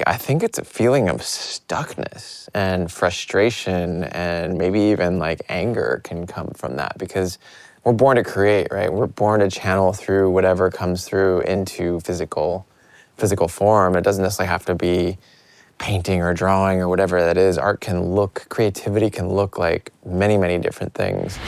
I think it's a feeling of stuckness and frustration, and maybe even like anger can come from that, because we're born to create, right? We're born to channel through whatever comes through into physical form. It doesn't necessarily have to be painting or drawing or whatever that is. Creativity can look like many, many different things.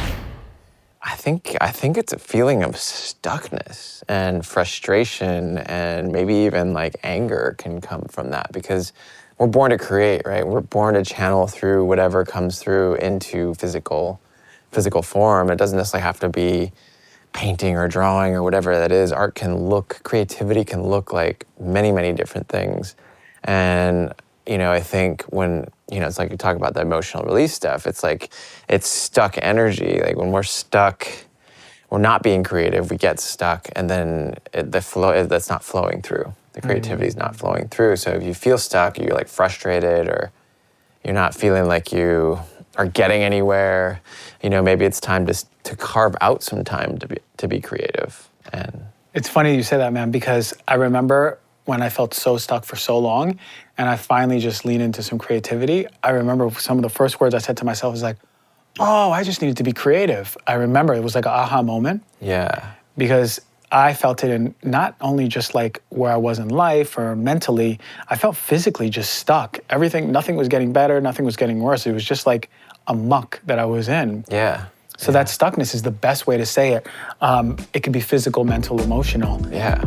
I think it's a feeling of stuckness and frustration, and maybe even like anger can come from that, because we're born to create, right? We're born to channel through whatever comes through into physical form. It doesn't necessarily have to be painting or drawing or whatever that is. Creativity can look like many, many different things. And I think when, it's like you talk about the emotional release stuff, it's like, it's stuck energy. Like when we're stuck, we're not being creative, we get stuck, and then that's not flowing through. The creativity is not flowing through. So if you feel stuck, you're like frustrated, or you're not feeling like you are getting anywhere, maybe it's time to carve out some time to be creative. And it's funny you say that, man, because I remember when I felt so stuck for so long and I finally just leaned into some creativity. I remember some of the first words I said to myself was like, oh, I just needed to be creative. I remember it was like an aha moment. Yeah. Because I felt it in not only just like where I was in life or mentally, I felt physically just stuck. Nothing was getting better, nothing was getting worse. It was just like a muck that I was in. Yeah. So that stuckness is the best way to say it. It could be physical, mental, emotional. Yeah.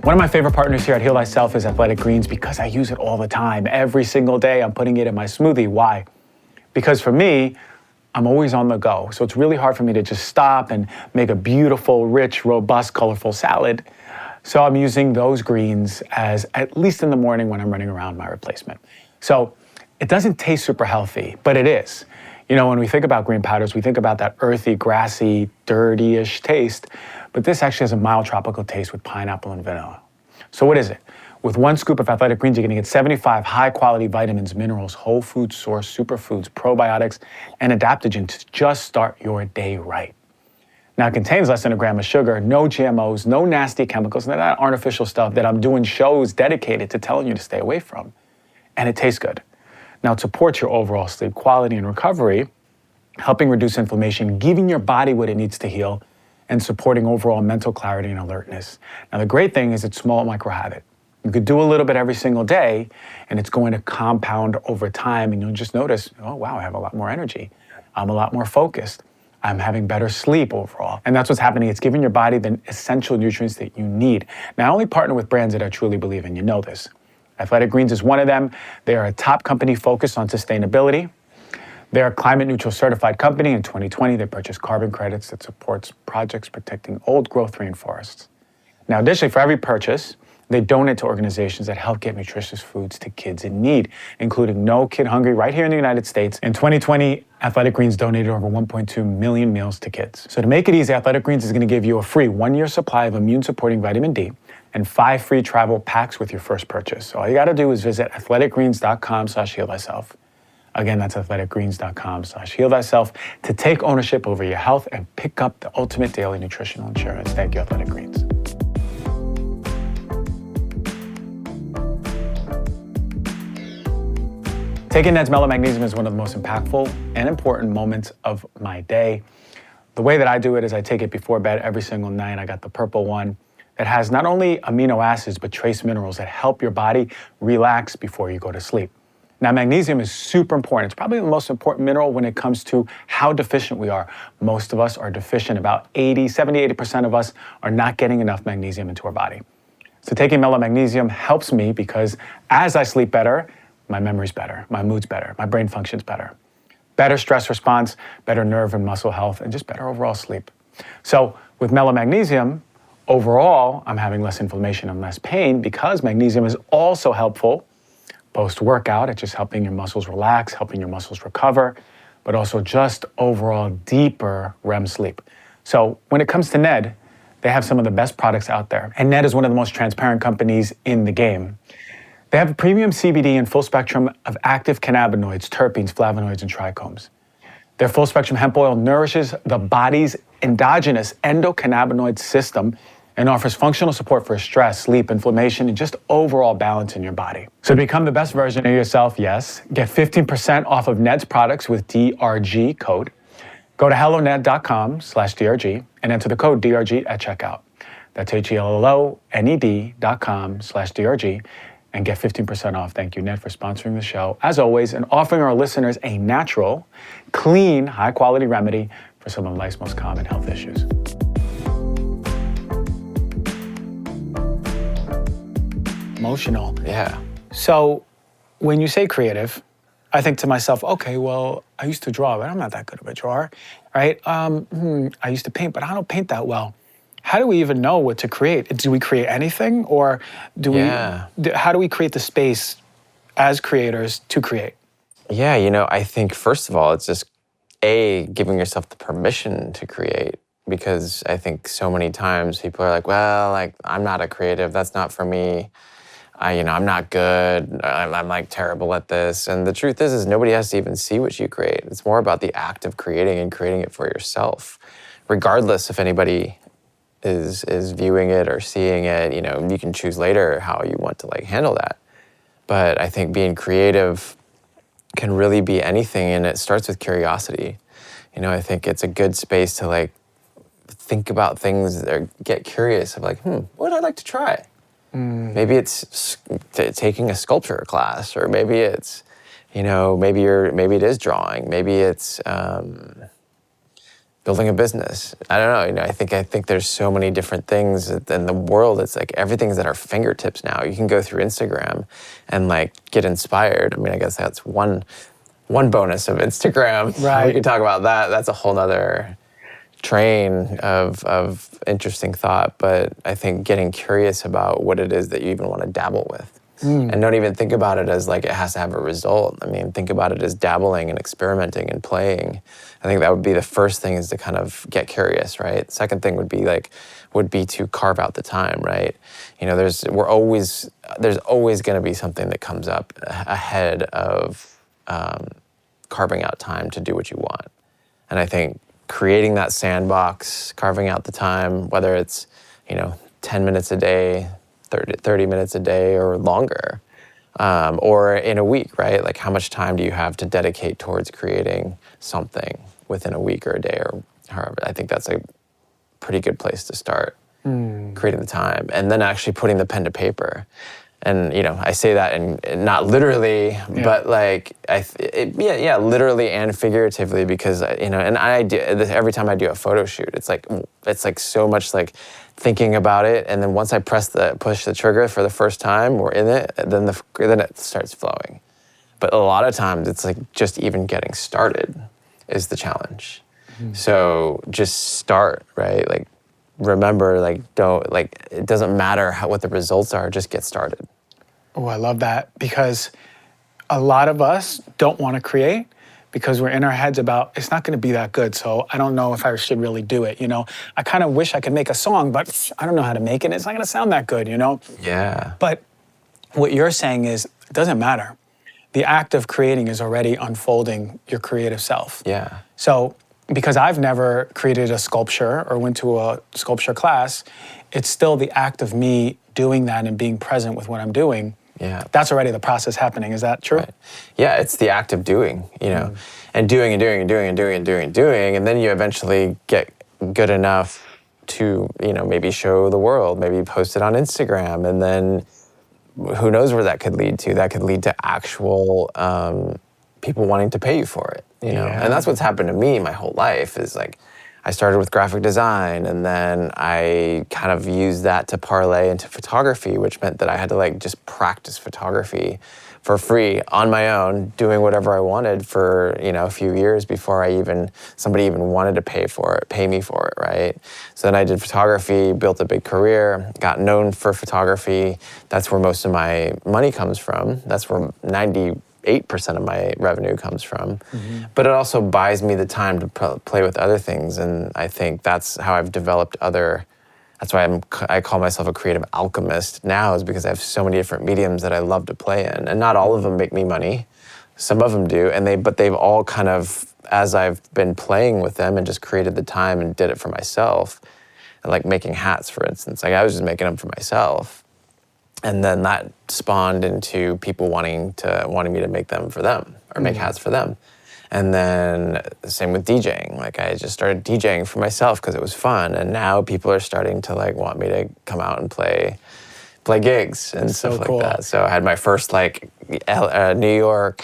One of my favorite partners here at Heal Thyself is Athletic Greens, because I use it all the time. Every single day I'm putting it in my smoothie. Why? Because for me, I'm always on the go. So it's really hard for me to just stop and make a beautiful, rich, robust, colorful salad. So I'm using those greens at least in the morning when I'm running around my replacement. So it doesn't taste super healthy, but it is. When we think about green powders, we think about that earthy, grassy, dirty-ish taste, but this actually has a mild tropical taste with pineapple and vanilla. So what is it? With 1 scoop of Athletic Greens, you're gonna get 75 high-quality vitamins, minerals, whole food source, superfoods, probiotics, and adaptogens to just start your day right. Now, it contains less than 1 gram of sugar, no GMOs, no nasty chemicals, none of that artificial stuff that I'm doing shows dedicated to telling you to stay away from. And it tastes good. Now, it supports your overall sleep quality and recovery, helping reduce inflammation, giving your body what it needs to heal, and supporting overall mental clarity and alertness. Now, the great thing is it's small micro habit. You could do a little bit every single day, and it's going to compound over time, and you'll just notice, oh, wow, I have a lot more energy. I'm a lot more focused. I'm having better sleep overall. And that's what's happening. It's giving your body the essential nutrients that you need. Now, I only partner with brands that I truly believe in. You know this. Athletic Greens is one of them. They are a top company focused on sustainability. They're a climate neutral certified company. In 2020, they purchased carbon credits that supports projects protecting old growth rainforests. Now, additionally, for every purchase, they donate to organizations that help get nutritious foods to kids in need, including No Kid Hungry right here in the United States. In 2020, Athletic Greens donated over 1.2 million meals to kids. So to make it easy, Athletic Greens is going to give you a free 1-year supply of immune-supporting vitamin D and 5 free travel packs with your first purchase. So all you got to do is visit athleticgreens.com/healthyself. Again, that's athleticgreens.com/healthyself to take ownership over your health and pick up the ultimate daily nutritional insurance. Thank you, Athletic Greens. Taking Ned's Mellow Magnesium is one of the most impactful and important moments of my day. The way that I do it is I take it before bed every single night. I got the purple one that has not only amino acids, but trace minerals that help your body relax before you go to sleep. Now, magnesium is super important. It's probably the most important mineral when it comes to how deficient we are. Most of us are deficient. About 80% of us are not getting enough magnesium into our body. So taking Mellow Magnesium helps me because as I sleep better, my memory's better, my mood's better, my brain functions better. Better stress response, better nerve and muscle health, and just better overall sleep. So with Mellow Magnesium, overall, I'm having less inflammation and less pain because magnesium is also helpful post-workout. It's just helping your muscles relax, helping your muscles recover, but also just overall deeper REM sleep. So when it comes to Ned, they have some of the best products out there. And Ned is one of the most transparent companies in the game. They have premium CBD and full spectrum of active cannabinoids, terpenes, flavonoids, and trichomes. Their full spectrum hemp oil nourishes the body's endogenous endocannabinoid system and offers functional support for stress, sleep, inflammation, and just overall balance in your body. So to become the best version of yourself, yes, get 15% off of Ned's products with DRG code. Go to helloned.com/DRG and enter the code DRG at checkout. That's HELLONED.com/DRG and get 15% off. Thank you, Ned, for sponsoring the show, as always, and offering our listeners a natural, clean, high-quality remedy for some of life's most common health issues. Emotional. Yeah. So when you say creative, I think to myself, okay, well, I used to draw, but I'm not that good of a drawer, right? I used to paint, but I don't paint that well. How do we even know what to create? Do we create anything, or how do we create the space as creators to create? Yeah, I think first of all, it's just giving yourself the permission to create, because I think so many times people are like, well, like I'm not a creative, that's not for me. I'm not good. I'm like terrible at this. And the truth is nobody has to even see what you create. It's more about the act of creating and creating it for yourself, regardless if anybody is viewing it or seeing it. You can choose later how you want to like handle that. But I think being creative can really be anything, and it starts with curiosity. I think it's a good space to like think about things or get curious of like, what would I like to try? Maybe it's taking a sculpture class, or maybe it's, maybe it is drawing, maybe it's building a business. I don't know. I think there's so many different things in the world. It's like everything's at our fingertips now. You can go through Instagram and like get inspired. I mean, I guess that's one bonus of Instagram. Right. We could talk about that. That's a whole nother train of interesting thought, but I think getting curious about what it is that you even want to dabble with. And don't even think about it as like it has to have a result. I mean, think about it as dabbling and experimenting and playing. I think that would be the first thing, is to kind of get curious, right? Second thing would be to carve out the time, right? There's always going to be something that comes up ahead of carving out time to do what you want. And I think creating that sandbox, carving out the time, whether it's, 10 minutes a day, 30 minutes a day or longer, or in a week, right? Like how much time do you have to dedicate towards creating something within a week or a day or however? I think that's a pretty good place to start, creating the time, and then actually putting the pen to paper. And I say that and not literally, but like literally and figuratively, because and I do every time I do a photo shoot, it's like so much like thinking about it, and then once I push the trigger for the first time, we're in it, then it starts flowing. But a lot of times it's like just even getting started is the challenge. So just start, right? Like remember, like don't like it doesn't matter what the results are, just get started. Oh, I love that, because a lot of us don't want to create because we're in our heads about it's not going to be that good, so I don't know if I should really do it. I kind of wish I could make a song, but I don't know how to make it. It's not going to sound that good, Yeah. But what you're saying is it doesn't matter. The act of creating is already unfolding your creative self. Yeah. So because I've never created a sculpture or went to a sculpture class, it's still the act of me doing that and being present with what I'm doing. Yeah. That's already the process happening. Is that true? Right. Yeah, it's the act of doing, and doing and doing and doing and doing and doing and doing, and then you eventually get good enough to, maybe show the world, maybe post it on Instagram, and then who knows where that could lead to. That could lead to actual people wanting to pay you for it, Yeah. And that's what's happened to me my whole life, is like I started with graphic design, and then I kind of used that to parlay into photography, which meant that I had to like just practice photography for free on my own, doing whatever I wanted for, a few years before somebody even wanted to pay me for it, right? So then I did photography, built a big career, got known for photography. That's where most of my money comes from. That's where 98% of my revenue comes from. But it also buys me the time to play with other things, and I think that's how I've developed that's why I call myself a creative alchemist now, is because I have so many different mediums that I love to play in, and not all of them make me money. Some of them do, but they've all kind of as I've been playing with them and just created the time and did it for myself, and like making hats, for instance, like I was just making them for myself. And then that spawned into people wanting me to make them for them or make hats for them. And then the same with DJing. Like I just started DJing for myself because it was fun. And now people are starting to like want me to come out and play gigs and stuff like that. So I had my first like New York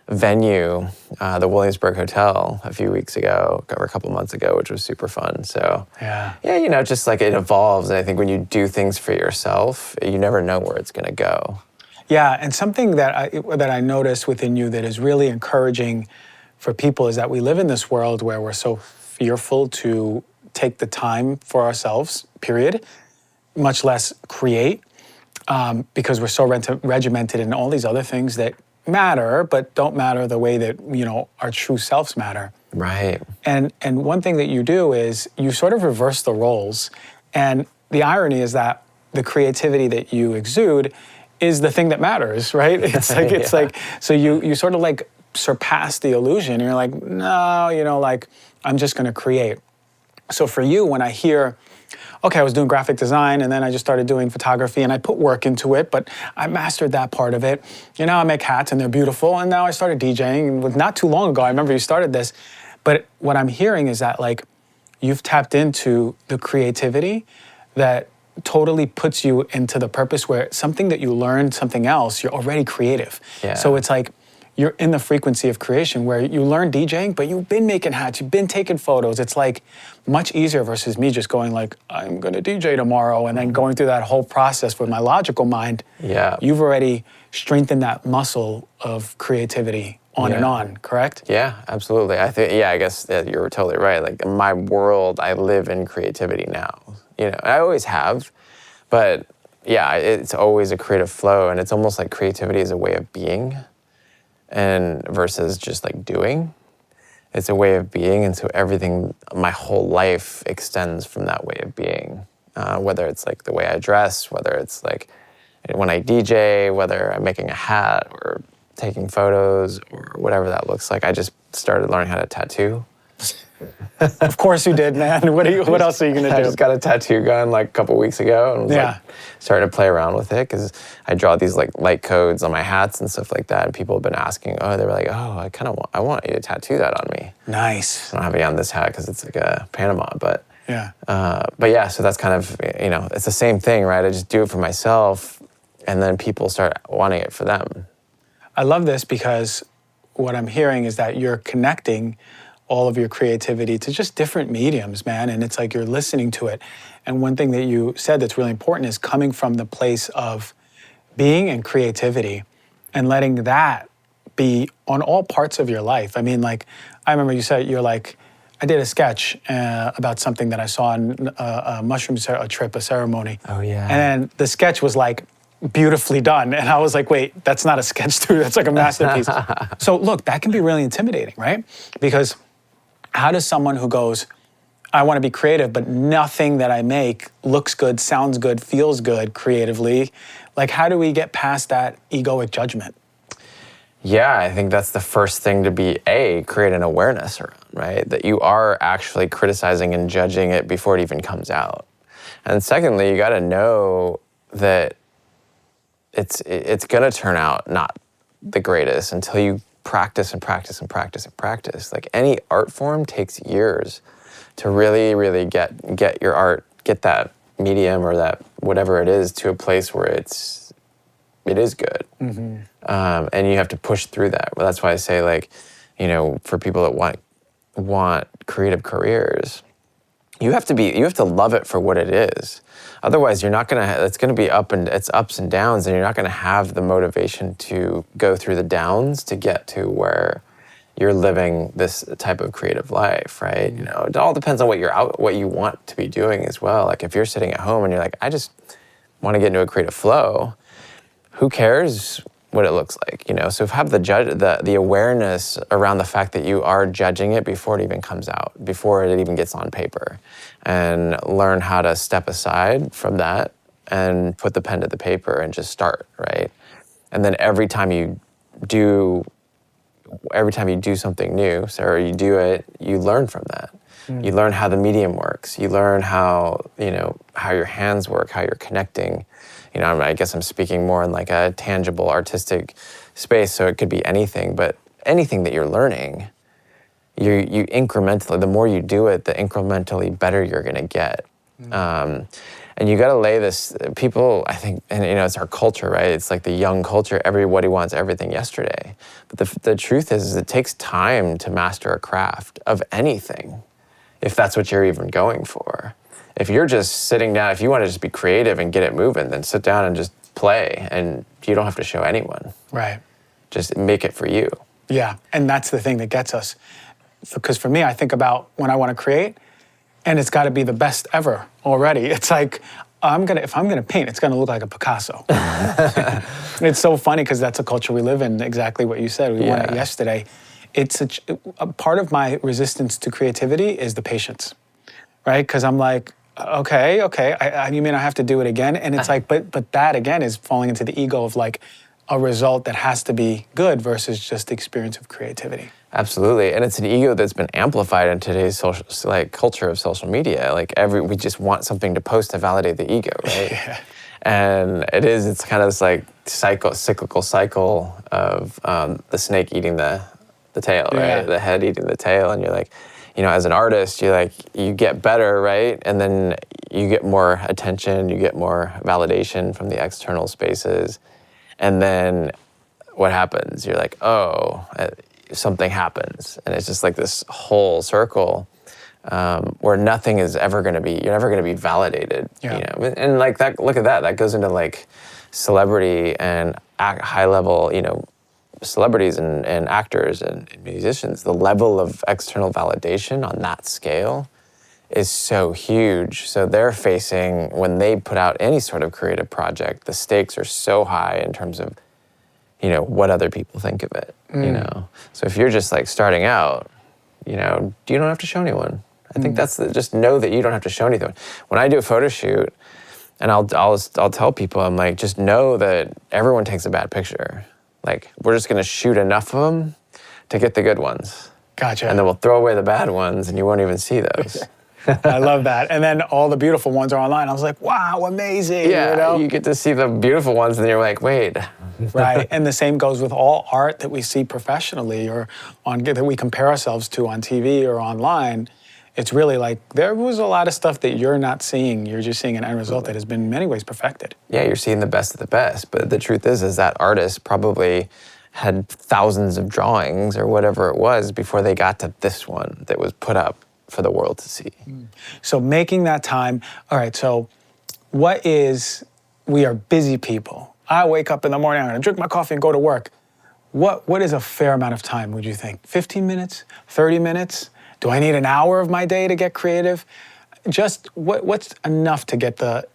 venue, the Williamsburg Hotel, a few weeks ago, or a couple months ago, which was super fun. So yeah, you know, just like it evolves. And I think when you do things for yourself, you never know where it's going to go. Yeah, and something that I notice within you that is really encouraging for people is that we live in this world where we're so fearful to take the time for ourselves, period, much less create, because we're so regimented in all these other things that matter, but don't matter the way that, you know, our true selves matter. Right. And one thing that you do is you sort of reverse the roles. And the irony is that the creativity that you exude is the thing that matters, right? It's like so you sort of like surpass the illusion. You're like, no, you know, like I'm just going to create. So for you, when I hear, okay, I was doing graphic design and then I just started doing photography and I put work into it, but I mastered that part of it. You know, I make hats and they're beautiful. And now I started DJing. And not too long ago, I remember you started this. But what I'm hearing is that like you've tapped into the creativity that totally puts you into the purpose where something that you learned, something else, you're already creative. Yeah. So it's like you're in the frequency of creation where you learn DJing, but you've been making hats, you've been taking photos. It's like much easier versus me just going like, I'm gonna DJ tomorrow, and then going through that whole process with my logical mind. Yeah. You've already strengthened that muscle of creativity on and on, correct? Yeah, absolutely. I guess you're totally right. Like in my world, I live in creativity now. You know, I always have, but yeah, it's always a creative flow, and it's almost like creativity is a way of being, and versus just like doing. It's a way of being, and so everything, my whole life extends from that way of being. Whether it's like the way I dress, whether it's like when I DJ, whether I'm making a hat or taking photos or whatever that looks like. I just started learning how to tattoo. Of course you did, man. What else are you gonna do? I just got a tattoo gun like a couple weeks ago and was like starting to play around with it because I draw these like light codes on my hats and stuff like that. And people have been asking, they were like, I want you to tattoo that on me. Nice. I don't have any on this hat because it's like a Panama, but yeah, so that's kind of, you know, it's the same thing, right? I just do it for myself and then people start wanting it for them. I love this because what I'm hearing is that you're connecting all of your creativity to just different mediums, man. And it's like you're listening to it. And one thing that you said that's really important is coming from the place of being and creativity and letting that be on all parts of your life. I mean, like, I remember you said, you're like, I did a sketch about something that I saw on a mushroom trip, a ceremony. Oh, yeah. And the sketch was like, beautifully done. And I was like, wait, that's not a sketch, dude. That's like a masterpiece. So look, that can be really intimidating, right? Because how does someone who goes, I want to be creative, but nothing that I make looks good, sounds good, feels good creatively, like how do we get past that egoic judgment? Yeah, I think that's the first thing to be, create an awareness around, right? That you are actually criticizing and judging it before it even comes out. And secondly, you got to know that it's going to turn out not the greatest until you practice and practice and practice and practice. Like any art form takes years to really, really get your art, get that medium or that whatever it is to a place where it is good. Mm-hmm. And you have to push through that. Well, that's why I say, like, you know, for people that want creative careers, you have to love it for what it is. Otherwise, you're not it's gonna be it's ups and downs, and you're not gonna have the motivation to go through the downs to get to where you're living this type of creative life, right? You know, it all depends on what you want to be doing as well. Like if you're sitting at home and you're like, I just want to get into a creative flow, who cares what it looks like, you know? So have the awareness around the fact that you are judging it before it even comes out, before it even gets on paper, and learn how to step aside from that and put the pen to the paper and just start, right? And then every time you do every time you do something new, or you do it, you learn from that. You learn how the medium works. You learn how, how your hands work, how you're connecting. I guess I'm speaking more in like a tangible, artistic space, so it could be anything, but anything that you're learning, you incrementally, the more you do it, the incrementally better you're gonna get. And you gotta lay this, people, I think, and it's our culture, right? It's like the young culture, everybody wants everything yesterday. But the truth is it takes time to master a craft of anything, if that's what you're even going for. If you're just sitting down, if you wanna just be creative and get it moving, then sit down and just play, and you don't have to show anyone. Right. Just make it for you. Yeah, and that's the thing that gets us. Because for me, I think about when I wanna create, and it's got to be the best ever already. It's like, if I'm gonna paint, it's gonna look like a Picasso. It's so funny because that's a culture we live in, exactly what you said. We want it yesterday. It's a part of my resistance to creativity is the patience, right? Because I'm like, okay, you mean I have to do it again? And it's like, but that again is falling into the ego of like a result that has to be good versus just the experience of creativity. Absolutely, and it's an ego that's been amplified in today's culture of social media. Like we just want something to post to validate the ego, right? Yeah. And it's kind of this like cyclical cycle of the snake eating the tail, right? Yeah. The head eating the tail, and you're like, as an artist, you get better, right? And then you get more attention, you get more validation from the external spaces, and then what happens? You're like, oh. Something happens, and it's just like this whole circle where nothing is ever going to be. You're never going to be validated. And like that. Look at that. That goes into like celebrity and high level. Celebrities and actors and musicians. The level of external validation on that scale is so huge. So they're facing, when they put out any sort of creative project, the stakes are so high in terms of what other people think of it, So if you're just like starting out, you don't have to show anyone. I think that's just know that you don't have to show anything. When I do a photo shoot, and I'll tell people, I'm like, just know that everyone takes a bad picture. Like, we're just gonna shoot enough of them to get the good ones. Gotcha. And then we'll throw away the bad ones and you won't even see those. I love that. And then all the beautiful ones are online. I was like, wow, amazing. Yeah, you get to see the beautiful ones and then you're like, wait. Right, and the same goes with all art that we see professionally or that we compare ourselves to on TV or online. It's really like there was a lot of stuff that you're not seeing. You're just seeing an end result that has been in many ways perfected. Yeah, you're seeing the best of the best. But the truth is that artist probably had thousands of drawings or whatever it was before they got to this one that was put up for the world to see. So making that time, all right, so we are busy people. I wake up in the morning, I'm gonna drink my coffee and go to work. What is a fair amount of time, would you think? 15 minutes, 30 minutes? Do I need an hour of my day to get creative? Just what's enough to get the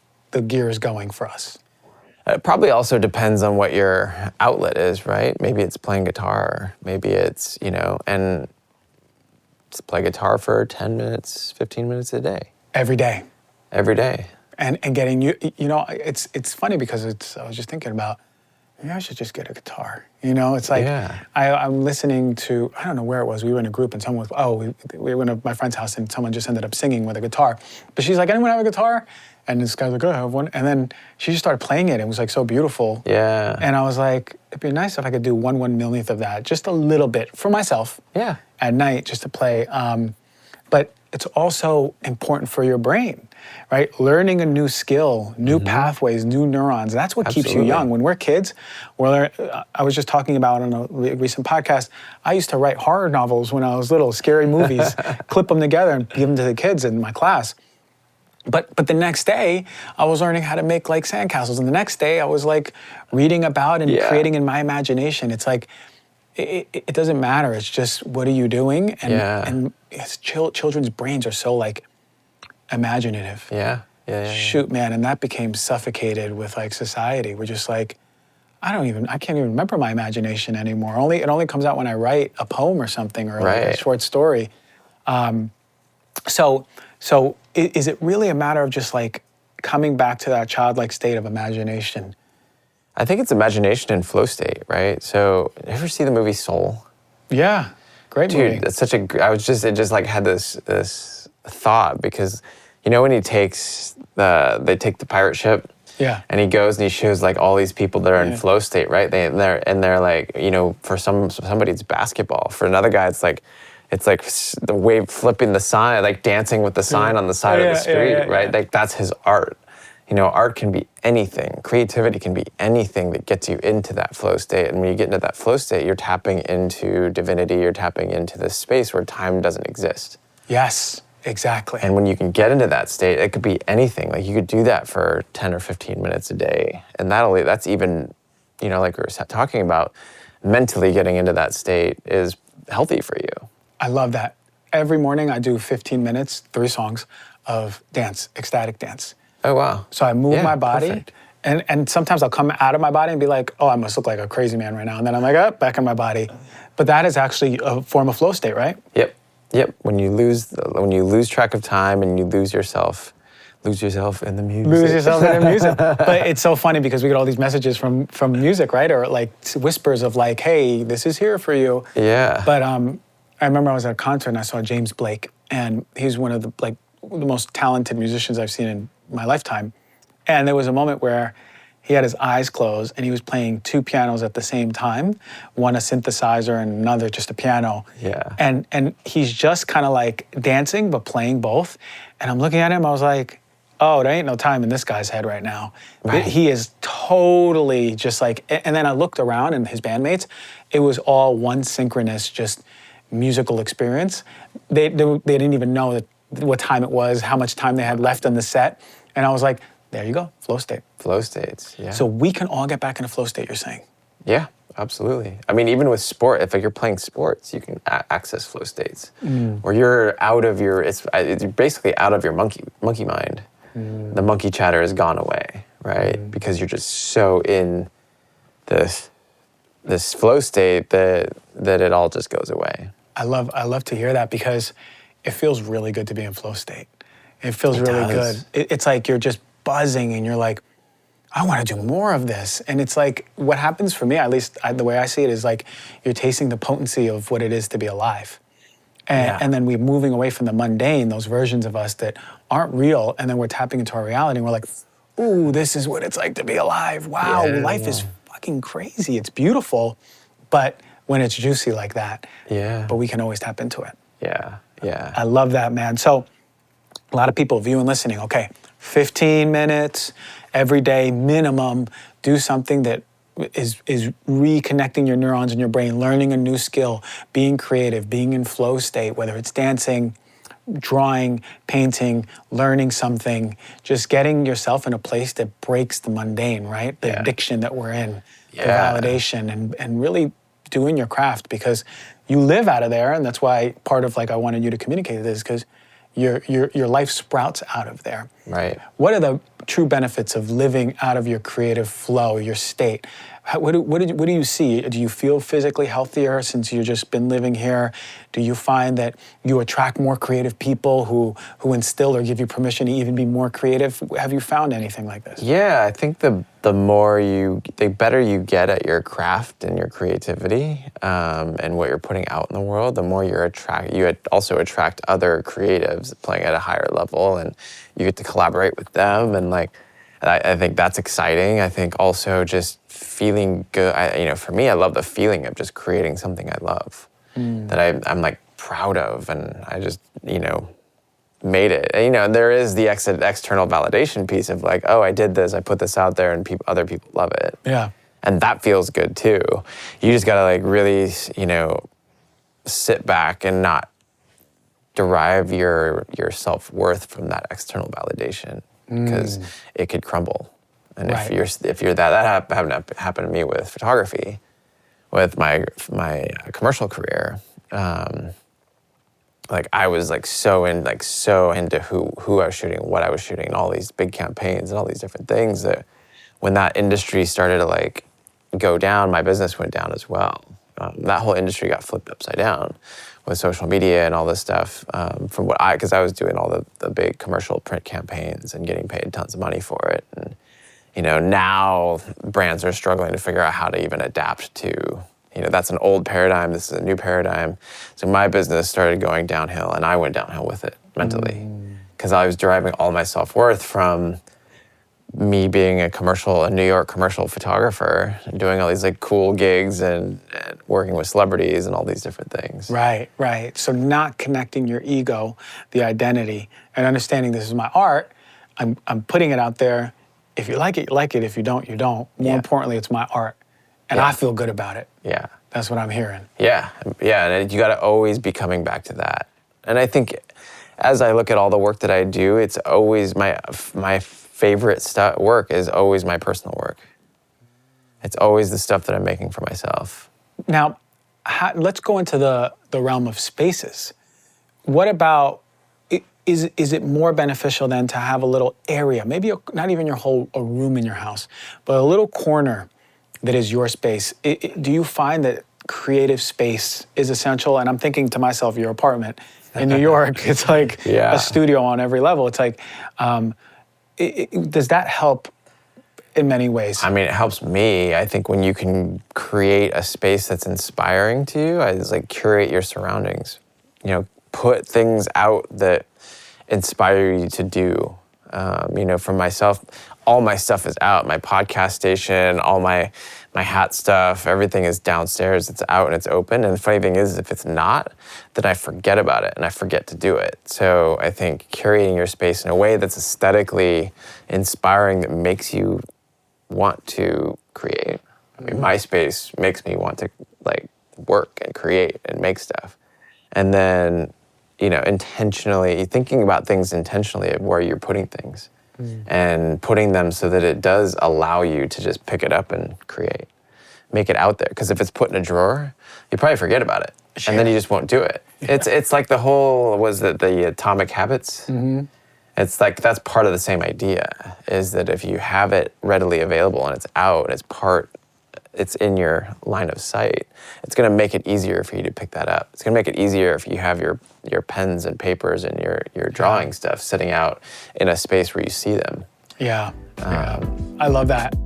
gears going for us? It probably also depends on what your outlet is, right? Maybe it's playing guitar, maybe it's, and just play guitar for 10 minutes, 15 minutes a day. Every day. Every day. And getting it's funny because I was just thinking about, maybe I should just get a guitar. It's like, I'm listening to, I don't know where it was, we were in a group and someone was, we were in my friend's house and someone just ended up singing with a guitar. But she's like, anyone have a guitar? And this guy's like, oh, I have one. And then she just started playing it. It was like so beautiful. Yeah. And I was like, it'd be nice if I could do 1/1,000,000th of that, just a little bit for myself. Yeah. At night, just to play. But it's also important for your brain, right? Learning a new skill, new pathways, new neurons. That's what keeps you young. When we're kids, I was just talking about on a recent podcast, I used to write horror novels when I was little, scary movies, clip them together and give them to the kids in my class. But the next day, I was learning how to make like sandcastles. And the next day, I was like reading about and creating in my imagination. It's like, it doesn't matter. It's just, what are you doing? And children's brains are so like imaginative. Yeah. Shoot, man. And that became suffocated with like society. We're just like, I can't even remember my imagination anymore. It only comes out when I write a poem or something or like a short story. So is it really a matter of just like coming back to that childlike state of imagination? I think it's imagination and flow state, right? So, you ever see the movie Soul? Yeah, great movie. Dude, that's such a. It just like had this thought because, you know, when they take the pirate ship. Yeah. And he goes and he shows like all these people that are in flow state, right? They're like, you know, for somebody it's basketball. For another guy, it's like the wave flipping the sign, like dancing with the sign on the side of the street, right? Like that's his art. You know, art can be anything. Creativity can be anything that gets you into that flow state. And when you get into that flow state, you're tapping into divinity. You're tapping into this space where time doesn't exist. Yes. Exactly. And when you can get into that state, it could be anything. Like you could do that for 10 or 15 minutes a day. And that's even, you know, like we were talking about, mentally getting into that state is healthy for you. I love that. Every morning I do 15 minutes, 3 songs of dance, ecstatic dance. Oh, wow. So I move my body. Perfect. And sometimes I'll come out of my body and be like, oh, I must look like a crazy man right now. And then I'm like, oh, back in my body. But that is actually a form of flow state, right? Yep. When you lose track of time and you lose yourself in the music. Lose yourself in the music. But it's so funny because we get all these messages from music, right? Or like whispers of like, hey, this is here for you. Yeah. But I remember I was at a concert and I saw James Blake, and he's one of the most talented musicians I've seen in my lifetime. And there was a moment where he had his eyes closed and he was playing 2 pianos at the same time, one a synthesizer and another just a piano. Yeah. And he's just kind of like dancing but playing both. And I'm looking at him, I was like, oh, there ain't no time in this guy's head right now. Right. He is totally just like, and then I looked around and his bandmates, it was all one synchronous, just musical experience. They didn't even know what time it was, how much time they had left on the set. And I was like, there you go, flow state. Flow states, yeah. So we can all get back into flow state, you're saying? Yeah, absolutely. I mean, even with sport, if you're playing sports, you can access flow states where you're out of your, you're basically out of your monkey mind. The monkey chatter has gone away, right? Because you're just so in this flow state that it all just goes away. I love to hear that because it feels really good to be in flow state. It feels really good. It's like you're just buzzing and you're like, I want to do more of this. And it's like, what happens for me, at least the way I see it, is like you're tasting the potency of what it is to be alive. And then we're moving away from the mundane, those versions of us that aren't real, and then we're tapping into our reality and we're like, ooh, this is what it's like to be alive. Wow, life is fucking crazy. It's beautiful, but when it's juicy like that, but we can always tap into it. Yeah. I love that, man. So a lot of people, view and listening, okay, 15 minutes every day minimum, do something that is reconnecting your neurons in your brain, learning a new skill, being creative, being in flow state, whether it's dancing, drawing, painting, learning something, just getting yourself in a place that breaks the mundane, right? The addiction that we're in, the validation, and really doing your craft, because you live out of there, and that's why part of like I wanted you to communicate this, because your life sprouts out of there. Right. What are the true benefits of living out of your creative flow, your state? What do you see? Do you feel physically healthier since you've just been living here? Do you find that you attract more creative people who instill or give you permission to even be more creative? Have you found anything like this? Yeah, I think the better you get at your craft and your creativity and what you're putting out in the world, the more you also attract other creatives playing at a higher level, and you get to collaborate with them, and like I think that's exciting. I think also just feeling good. For me, I love the feeling of just creating something I love that I'm like proud of, and I just made it. And, there is the external validation piece of like, oh, I did this, I put this out there, and other people love it. Yeah. And that feels good too. You just gotta like really, sit back and not derive your self-worth from that external validation, because it could crumble. And Right. if you're that happened to me with photography, with my commercial career. Like I was like so into who I was shooting, what I was shooting, and all these big campaigns and all these different things, that when that industry started to like go down, my business went down as well. That whole industry got flipped upside down with social media and all this stuff. Because I was doing all the big commercial print campaigns and getting paid tons of money for it. And now brands are struggling to figure out how to even adapt to that's an old paradigm. This is a new paradigm. So my business started going downhill, and I went downhill with it mentally, because I was deriving all my self-worth from me being a New York commercial photographer, and doing all these like cool gigs and working with celebrities and all these different things. Right, right. So not connecting your ego, the identity, and understanding this is my art. I'm putting it out there. If you like it, you like it. If you don't, you don't. More importantly, it's my art, and I feel good about it. Yeah. That's what I'm hearing. Yeah, and you got to always be coming back to that. And I think as I look at all the work that I do, it's always my favorite work is always my personal work. It's always the stuff that I'm making for myself. Now, let's go into the realm of spaces. What about, is it more beneficial then to have a little area, maybe not even a room in your house, but a little corner that is your space? Do you find that creative space is essential? And I'm thinking to myself, your apartment in New York, it's like a studio on every level. It's like, does that help in many ways? I mean, it helps me. I think when you can create a space that's inspiring to you, it's like curate your surroundings. Put things out that inspire you to do. For myself, all my stuff is out. My podcast station, all my hat stuff, everything is downstairs. It's out and it's open. And the funny thing is, if it's not, then I forget about it and I forget to do it. So I think curating your space in a way that's aesthetically inspiring, that makes you want to create. I mean, my space makes me want to work and create and make stuff. And then, intentionally thinking about things intentionally of where you're putting things. And putting them so that it does allow you to just pick it up and create. Make it out there. Because if it's put in a drawer, you probably forget about it. Sure. And then you just won't do it. Yeah. It's like the whole, the Atomic Habits? Mm-hmm. It's like, that's part of the same idea, is that if you have it readily available and it's out, it's in your line of sight, it's going to make it easier for you to pick that up. It's going to make it easier if you have your pens and papers and your drawing stuff sitting out in a space where you see them. Yeah. I love that.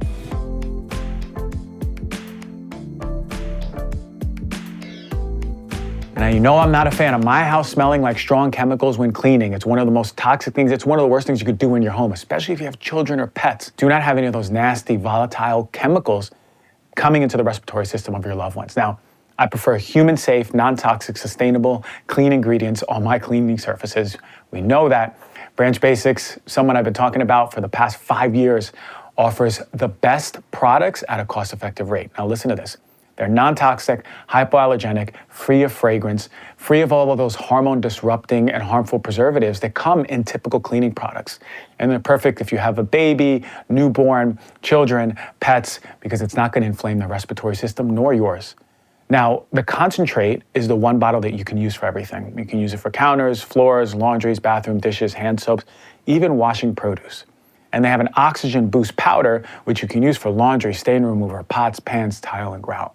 Now, I'm not a fan of my house smelling like strong chemicals when cleaning. It's one of the most toxic things. It's one of the worst things you could do in your home, especially if you have children or pets. Do not have any of those nasty, volatile chemicals coming into the respiratory system of your loved ones. Now, I prefer human-safe, non-toxic, sustainable, clean ingredients on my cleaning surfaces. We know that. Branch Basics, someone I've been talking about for the past 5 years, offers the best products at a cost-effective rate. Now listen to this. They're non-toxic, hypoallergenic, free of fragrance, free of all of those hormone-disrupting and harmful preservatives that come in typical cleaning products. And they're perfect if you have a baby, newborn, children, pets, because it's not going to inflame the respiratory system nor yours. Now, the concentrate is the one bottle that you can use for everything. You can use it for counters, floors, laundries, bathroom dishes, hand soaps, even washing produce. And they have an oxygen boost powder, which you can use for laundry, stain remover, pots, pans, tile, and grout.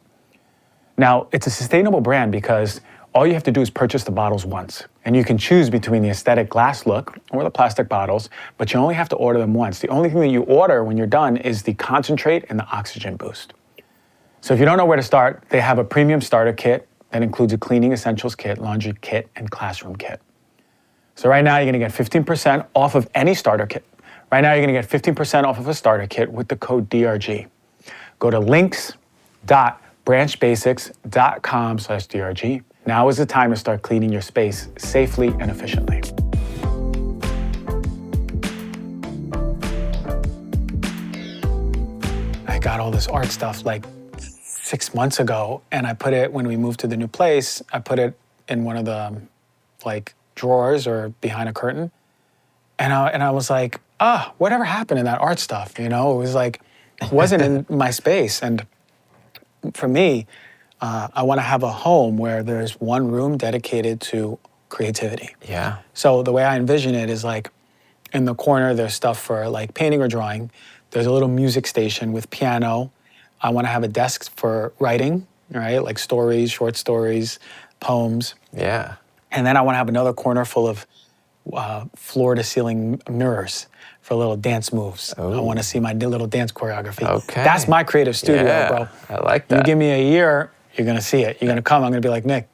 Now, it's a sustainable brand because all you have to do is purchase the bottles once. And you can choose between the aesthetic glass look or the plastic bottles, but you only have to order them once. The only thing that you order when you're done is the concentrate and the oxygen boost. So if you don't know where to start, they have a premium starter kit that includes a cleaning essentials kit, laundry kit, and classroom kit. So right now, you're gonna get 15% off of any starter kit. Right now, you're gonna get 15% off of a starter kit with the code DRG. Go to links.branchbasics.com/DRG. Now is the time to start cleaning your space safely and efficiently. I got all this art stuff like 6 months ago, and I put it, when we moved to the new place, I put it in one of the drawers or behind a curtain. And I was like, whatever happened in that art stuff? It was like, it wasn't in my space. And for me, I want to have a home where there's one room dedicated to creativity. Yeah. So the way I envision it is like, in the corner, there's stuff for like painting or drawing. There's a little music station with piano. I want to have a desk for writing, right? Like stories, short stories, poems. Yeah. And then I want to have another corner full of floor-to-ceiling mirrors for little dance moves. Ooh. I want to see my little dance choreography. Okay. That's my creative studio, bro. I like that. You give me a year, You're going to see it. You're going to come. I'm going to be like, Nick,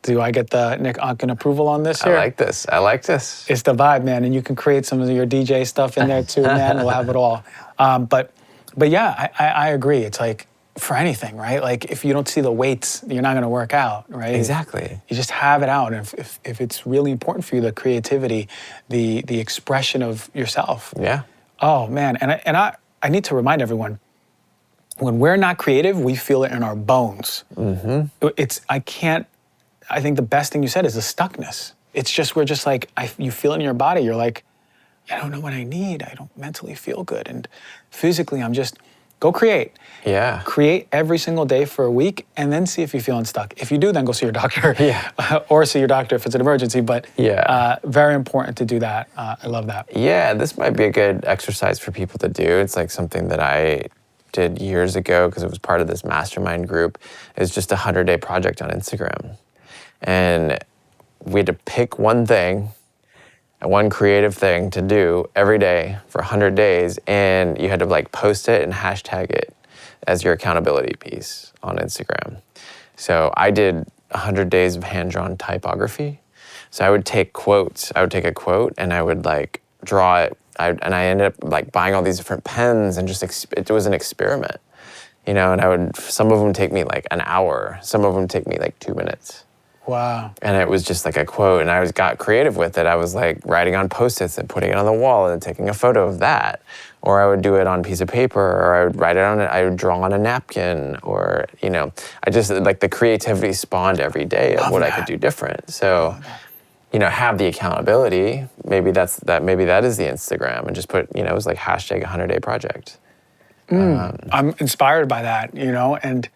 do I get the Nick Onken approval on this here? I like this. I like this. It's the vibe, man. And you can create some of your DJ stuff in there too, man. We'll have it all. But yeah, I agree. It's like for anything, right? Like if you don't see the weights, you're not going to work out, right? Exactly. You just have it out. And if it's really important for you, the creativity, the expression of yourself. Yeah. Oh, man. And I need to remind everyone, when we're not creative, we feel it in our bones. I think the best thing you said is the stuckness. It's just, we're just like, you feel it in your body. You're like, I don't know what I need. I don't mentally feel good. And physically, I'm just, go create. Yeah. Create every single day for a week and then see if you're feeling stuck. If you do, then go see your doctor. Yeah. Or see your doctor if it's an emergency. But yeah. Very important to do that. I love that. Yeah, this might be a good exercise for people to do. It's like something that I did years ago because it was part of this mastermind group. It's just a 100-day project on Instagram. And we had to pick one thing, one creative thing to do every day for 100 days, and you had to like post it and hashtag it as your accountability piece on Instagram. So I did 100 days of hand-drawn typography. So I would take quotes, I would take a quote and I would like draw it, and I ended up like buying all these different pens and just, it was an experiment, you know, and some of them take me like an hour, some of them take me like 2 minutes. Wow. And it was just like a quote, and I got creative with it. I was like writing on Post-its and putting it on the wall and taking a photo of that. Or I would do it on a piece of paper, or I would write it on it, I would draw on a napkin, or, you know, I just, like the creativity spawned every day of what I could do different. So, you know, have the accountability. Maybe that is the Instagram, and just put, you know, it was like hashtag 100-day project. I'm inspired by that, you know, and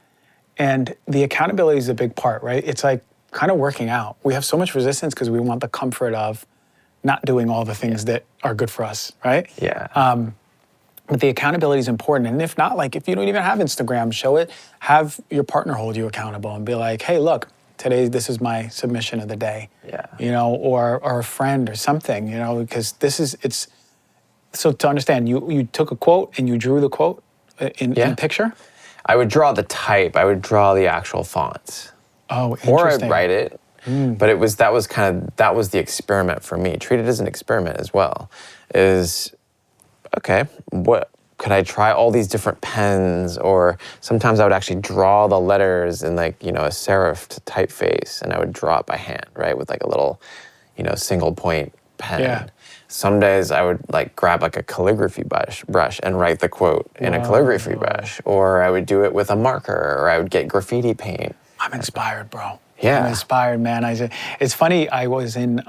the accountability is a big part, right? It's like kind of working out. We have so much resistance because we want the comfort of not doing all the things that are good for us, right? Yeah. But the accountability is important. And if not, like if you don't even have Instagram, show it, have your partner hold you accountable and be like, hey, look, today this is my submission of the day. Yeah. You know, or a friend or something, you know, because so to understand, you took a quote and you drew the quote in a picture? I would draw the type, I would draw the actual fonts. Oh, interesting. Or I'd write it, but that was the experiment for me. Treat it as an experiment as well. Okay, what could I try all these different pens? Or sometimes I would actually draw the letters in like, you know, a serif typeface, and I would draw it by hand, right, with like a little, you know, single point pen. Yeah. Some days I would like grab like a calligraphy brush and write the quote in a calligraphy brush, or I would do it with a marker, or I would get graffiti paint. I'm inspired, bro. Yeah. I'm inspired, man. It's funny, I was in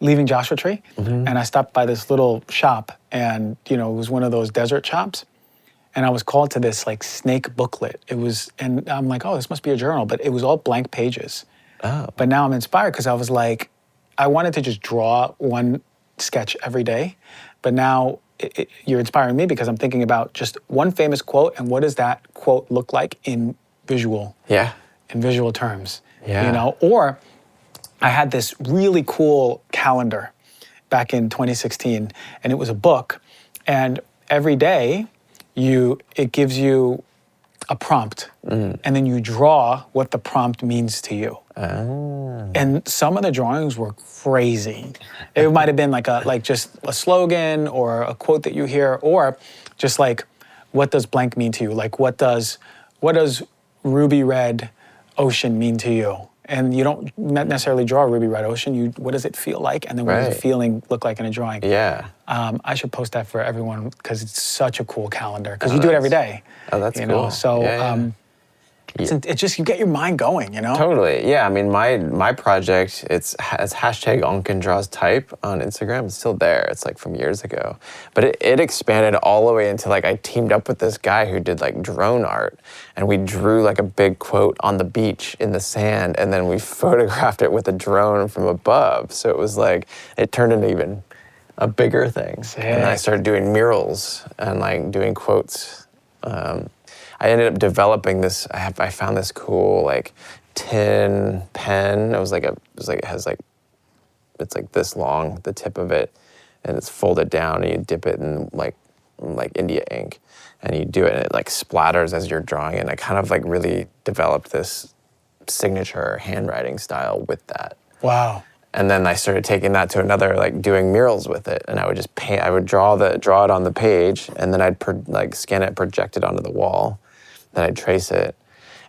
leaving Joshua Tree, and I stopped by this little shop, and you know, it was one of those desert shops, and I was called to this like snake booklet. And I'm like, oh, this must be a journal, but it was all blank pages. Oh. But now I'm inspired because I was like, I wanted to just draw one sketch every day, but now you're inspiring me because I'm thinking about just one famous quote, and what does that quote look like in visual? Yeah. In visual terms, yeah. You know, or I had this really cool calendar back in 2016, and it was a book, and every day it gives you a prompt, and then you draw what the prompt means to you. Oh. And some of the drawings were crazy. It might have been like just a slogan or a quote that you hear, or just like, what does blank mean to you? Like, what does ruby red ocean mean to you? And you don't necessarily draw a ruby red ocean. What does it feel like? And then what does the feeling look like in a drawing? Yeah. I should post that for everyone because it's such a cool calendar. Because you do it every day. Oh, that's cool. Know? So it's just, you get your mind going, you know? Totally. Yeah. I mean, my project, it's hashtag Onken Draws Type on Instagram. It's still there. It's like from years ago. But it expanded all the way into like, I teamed up with this guy who did like drone art, and we drew like a big quote on the beach in the sand, and then we photographed it with a drone from above. So it was like, it turned into even a bigger thing. Sick. And then I started doing murals and like doing quotes. I ended up developing this. I found this cool like tin pen. It's like this long, the tip of it, and it's folded down, and you dip it in like like India ink, and you do it, and it like splatters as you're drawing, and I kind of like really developed this signature handwriting style with that. Wow. And then I started taking that to another, like doing murals with it, and I would just paint. I would draw it on the page, and then I'd like scan it, project it onto the wall. Then I'd trace it,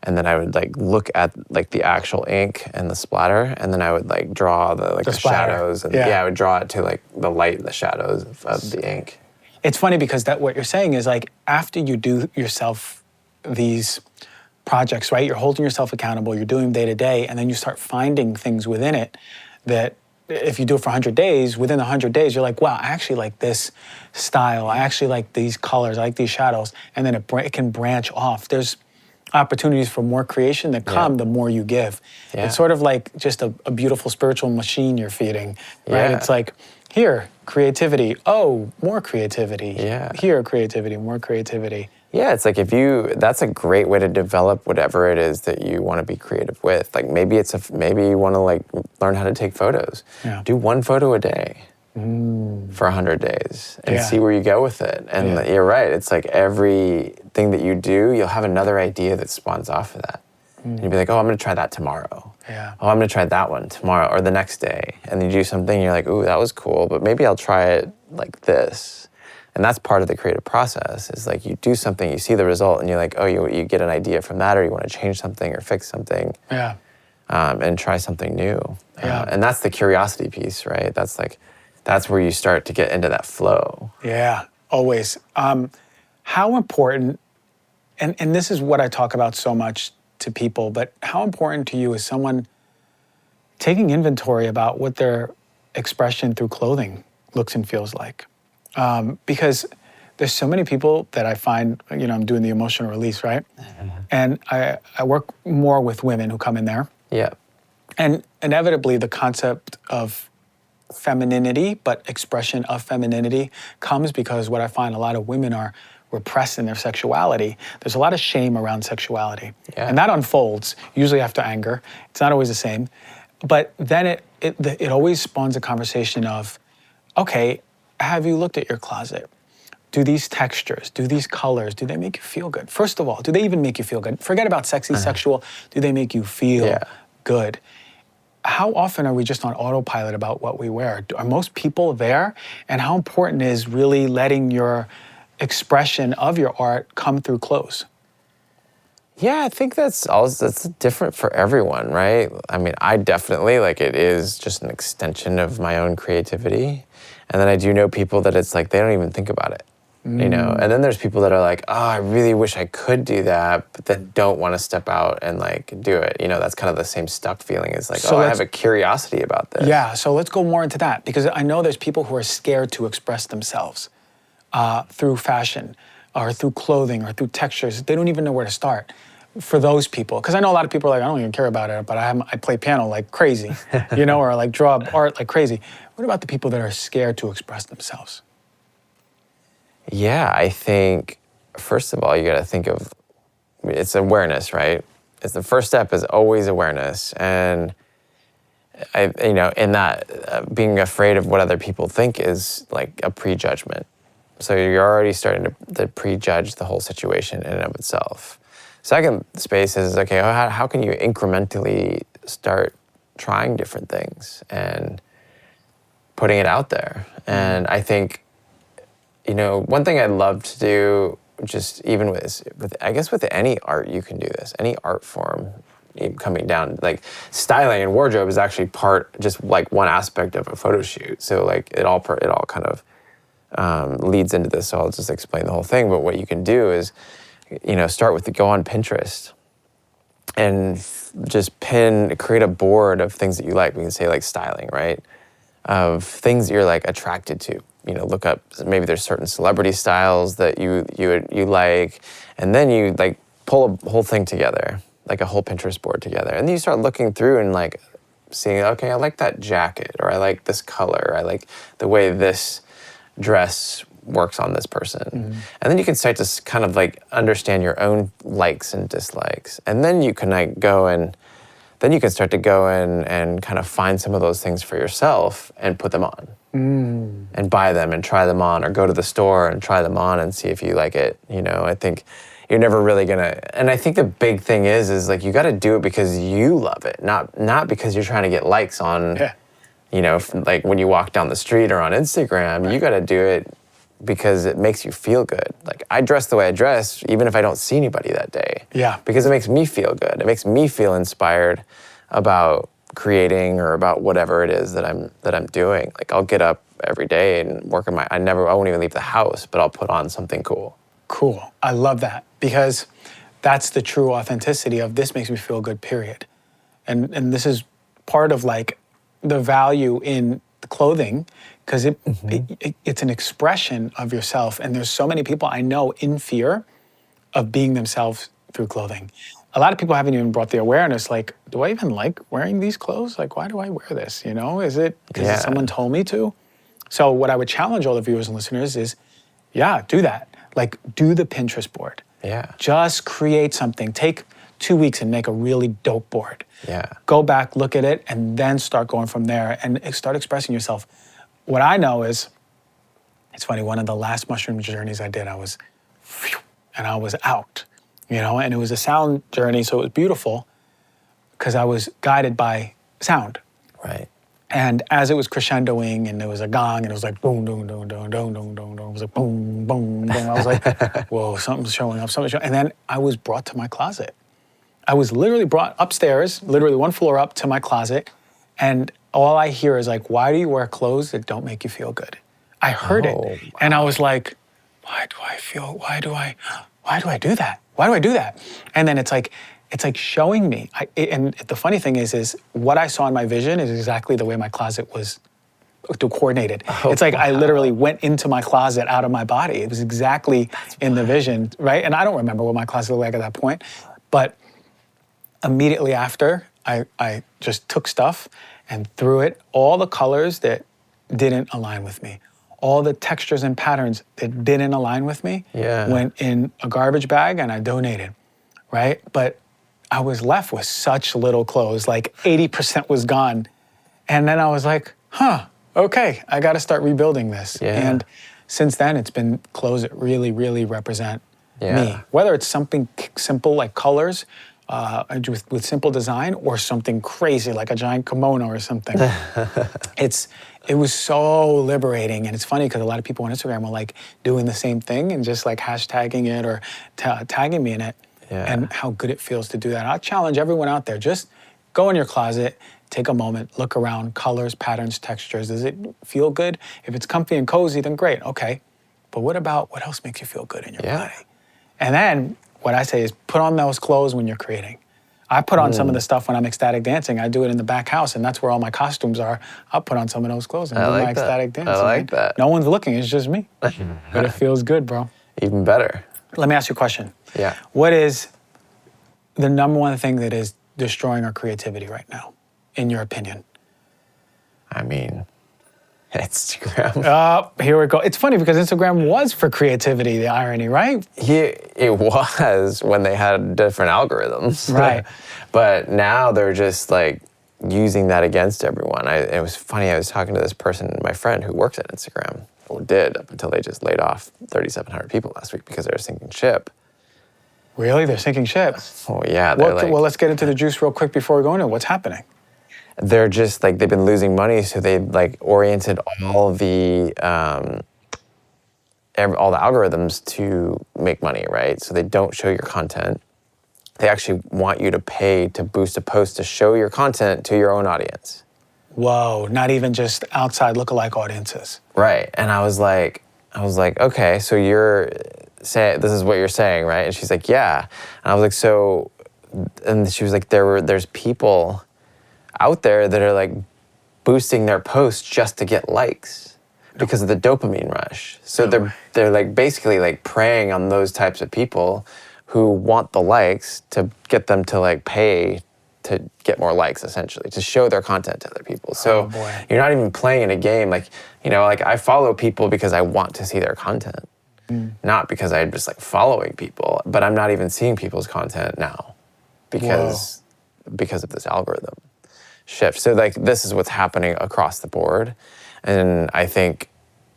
and then I would like look at like the actual ink and the splatter, and then I would like draw the shadows, and I would draw it to like the light and the shadows of the ink. It's funny because what you're saying is like after you do yourself these projects, right? You're holding yourself accountable. You're doing day to day, and then you start finding things within it that if you do it for 100 days, within the 100 days, you're like, wow, I actually like this style. I actually like these colors. I like these shadows. And then it can branch off. There's opportunities for more creation that come the more you give. Yeah. It's sort of like just a beautiful spiritual machine you're feeding, right? Yeah. It's like, here, creativity. Oh, more creativity. Yeah. Here, creativity, more creativity. Yeah, it's like that's a great way to develop whatever it is that you want to be creative with. Like maybe you want to like learn how to take photos. Yeah. Do 1 photo a day for 100 days and see where you go with it. And you're right, it's like everything that you do, you'll have another idea that spawns off of that. And you'll be like, oh, I'm going to try that tomorrow. Yeah. Oh, I'm going to try that one tomorrow or the next day. And then you do something, and you're like, ooh, that was cool, but maybe I'll try it like this. And that's part of the creative process, is like you do something, you see the result, and you're like, oh, you get an idea from that, or you want to change something or fix something, and try something new. Yeah. And that's the curiosity piece, right? That's where you start to get into that flow. Yeah, always. How important, and this is what I talk about so much to people, but how important to you is someone taking inventory about what their expression through clothing looks and feels like? Because there's so many people that I find, I'm doing the emotional release, right? And I work more with women who come in there. Yeah. And inevitably the concept of femininity, but expression of femininity comes because what I find a lot of women are repressed in their sexuality. There's a lot of shame around sexuality. Yeah. And that unfolds, usually after anger. It's not always the same. But then it always spawns a conversation of, okay, have you looked at your closet? Do these textures, do these colors, do they make you feel good? First of all, do they even make you feel good? Forget about sexy, sexual. Do they make you feel good? How often are we just on autopilot about what we wear? Are most people there? And how important is really letting your expression of your art come through clothes? Yeah, I think that's different for everyone, right? I mean, I definitely, it is just an extension of my own creativity. And then I do know people that it's like, they don't even think about it, And then there's people that are like, oh, I really wish I could do that, but then don't want to step out and do it. That's kind of the same stuck feeling. It's like, I have a curiosity about this. Yeah, so let's go more into that, because I know there's people who are scared to express themselves through fashion or through clothing or through textures. They don't even know where to start. For those people, because I know a lot of people are like, I don't even care about it, but I play piano like crazy, or draw art like crazy. What about the people that are scared to express themselves? Yeah, I think, first of all, you got to think of, it's awareness, right? It's the first step is always awareness. And, in that, being afraid of what other people think is like a prejudgment. So you're already starting to prejudge the whole situation in and of itself. Second space is, okay, how can you incrementally start trying different things and putting it out there? And I think, one thing I love to do, just even with any art, you can do this, any art form coming down, like styling and wardrobe is actually just one aspect of a photo shoot. So it all kind of leads into this. So I'll just explain the whole thing. But what you can do is, start with go on Pinterest and just create a board of things that you like. We can say styling, right? Of things that you're attracted to. Look up, maybe there's certain celebrity styles that you like, and then you pull a whole thing together, a whole Pinterest board together. And then you start looking through and seeing, okay, I like that jacket, or I like this color, I like the way this dress works on this person. Mm-hmm. And then you can start to kind of understand your own likes and dislikes. And then you can go and then you can start to go and kind of find some of those things for yourself and put them on. And buy them and try them on, or go to the store and try them on and see if you like it. You know, I think you're never really gonna, and I think the big thing is like you gotta do it because you love it, not because you're trying to get likes on, you know, like when you walk down the street or on Instagram, you gotta do it because it makes you feel good. Like I dress the way I dress, even if I don't see anybody that day. Yeah. Because it makes me feel good. It makes me feel inspired about creating or about whatever it is that I'm doing. Like I'll get up every day and work on I won't even leave the house, but I'll put on something cool. Cool. I love that, because that's the true authenticity of this makes me feel good, period. And this is part of like the value in the clothing, because it's an expression of yourself. And there's so many people I know in fear of being themselves through clothing. A lot of people haven't even brought the awareness, like, do I even like wearing these clothes? Like, why do I wear this? You know, is it because someone told me to? So what I would challenge all the viewers and listeners is, do that. Like, do the Pinterest board. Yeah. Just create something. Take 2 weeks and make a really dope board. Yeah. Go back, look at it, and then start going from there and start expressing yourself. What I know is, it's funny, one of the last mushroom journeys I did, I was out. You know, and it was a sound journey, so it was beautiful because I was guided by sound. Right. And as it was crescendoing, and there was a gong, and it was like boom, boom, boom, boom, boom, boom, boom, boom. It was like boom, boom, boom. I was like, whoa, something's showing up, something's showing. And then I was brought to my closet. I was literally brought upstairs, literally one floor up to my closet, and all I hear is like, why do you wear clothes that don't make you feel good? I heard it, and I was like, why do I do that? Why do I do that? And then it's like showing me. And the funny thing is what I saw in my vision is exactly the way my closet was coordinated. It's like I literally went into my closet out of my body. It was exactly in the vision, right? And I don't remember what my closet looked like at that point, but immediately after, I just took stuff and threw it, all the colors that didn't align with me, all the textures and patterns that didn't align with me went in a garbage bag and I donated, right? But I was left with such little clothes, like 80% was gone. And then I was like, okay, I gotta start rebuilding this. Yeah. And since then, it's been clothes that really, really represent me. Whether it's something simple like colors, with simple design, or something crazy like a giant kimono or something. It was so liberating. And it's funny because a lot of people on Instagram were like doing the same thing and just like hashtagging it or tagging me in it. And how good it feels to do that. I'll challenge everyone out there, just go in your closet, take a moment, look around, colors, patterns, textures. Does it feel good? If it's comfy and cozy, then great, okay. But what else makes you feel good in your body? And then what I say is put on those clothes when you're creating. I put on some of the stuff when I'm ecstatic dancing. I do it in the back house, and that's where all my costumes are. I'll put on some of those clothes and do my ecstatic dance. I like that. No one's looking, it's just me. But it feels good, bro. Even better. Let me ask you a question. Yeah. What is the number one thing that is destroying our creativity right now, in your opinion? I mean, Instagram. Here we go. It's funny because Instagram was for creativity, the irony, right? It was when they had different algorithms. Right. But now they're just like using that against everyone. It was funny, I was talking to this person, my friend who works at Instagram, or did up until they just laid off 3,700 people last week because they were sinking ship. Really? They're sinking ship? Oh yeah. Well, let's get into the juice real quick before we go into what's happening. They're just like, they've been losing money, so they like oriented all the algorithms to make money, right? So they don't show your content. They actually want you to pay to boost a post to show your content to your own audience. Whoa, not even just outside lookalike audiences. Right, and I was like, okay, so you're saying, this is what you're saying, right? And she's like, yeah. And I was like, so, and she was like, there's people out there that are like boosting their posts just to get likes because of the dopamine rush. So they're like basically like preying on those types of people who want the likes to get them to like pay to get more likes, essentially, to show their content to other people. So you're not even playing in a game. Like, you know, like I follow people because I want to see their content, not because I'm just like following people, but I'm not even seeing people's content now because because of this algorithm shift. So like this is what's happening across the board. And I think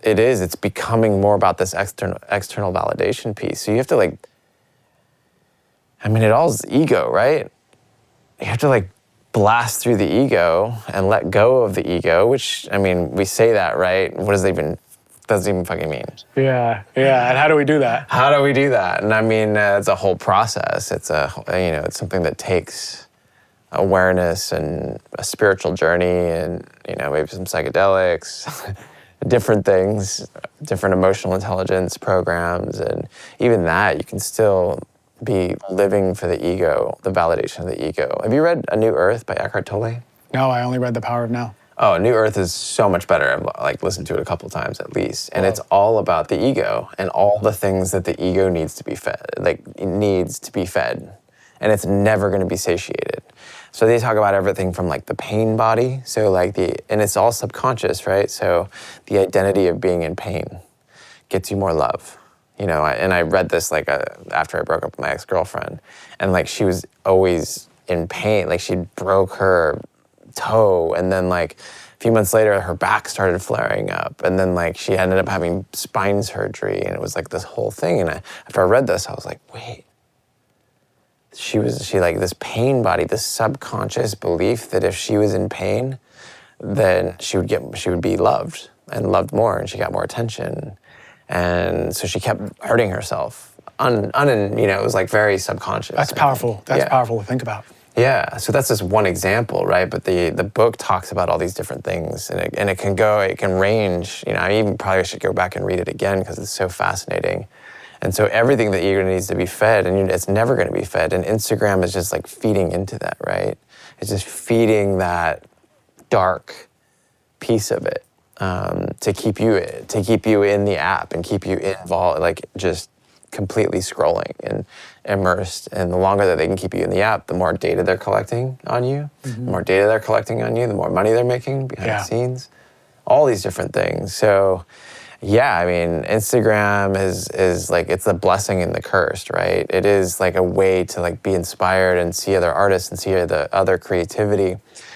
it's becoming more about this external validation piece. So you have to like, I mean, it all is ego, right? You have to like blast through the ego and let go of the ego, which, I mean, we say that, right? What does it even fucking mean? Yeah. And how do we do that? How do we do that? And I mean, it's a whole process. It's it's something that takes awareness and a spiritual journey and, maybe some psychedelics, different things, different emotional intelligence programs. And even that, you can still be living for the ego, the validation of the ego. Have you read A New Earth by Eckhart Tolle? No, I only read The Power of Now. Oh, New Earth is so much better. I've like listened to it a couple times at least. And it's all about the ego and all the things that the ego needs to be fed, And it's never going to be satiated. So they talk about everything from like the pain body. So like and it's all subconscious, right? So the identity of being in pain gets you more love. And I read this like after I broke up with my ex-girlfriend, and like she was always in pain. Like she broke her toe, and then like a few months later her back started flaring up, and then like she ended up having spine surgery, and it was like this whole thing. And after I read this, I was like, wait, she like this pain body, this subconscious belief that if she was in pain, then she would be loved and loved more, and she got more attention. And so she kept hurting herself. It was like very subconscious. That's powerful. That's powerful to think about. Yeah, so that's just one example, right? But the book talks about all these different things, and it can range. I even probably should go back and read it again because it's so fascinating. And so everything that ego needs to be fed, and it's never going to be fed. And Instagram is just like feeding into that, right? It's just feeding that dark piece of it to keep you in the app and keep you involved, like just completely scrolling and immersed. And the longer that they can keep you in the app, the more data they're collecting on you. The more data they're collecting on you, the more money they're making behind the scenes. All these different things. So yeah, I mean, Instagram is like, it's the blessing and the curse, right? It is like a way to like be inspired and see other artists and see the other creativity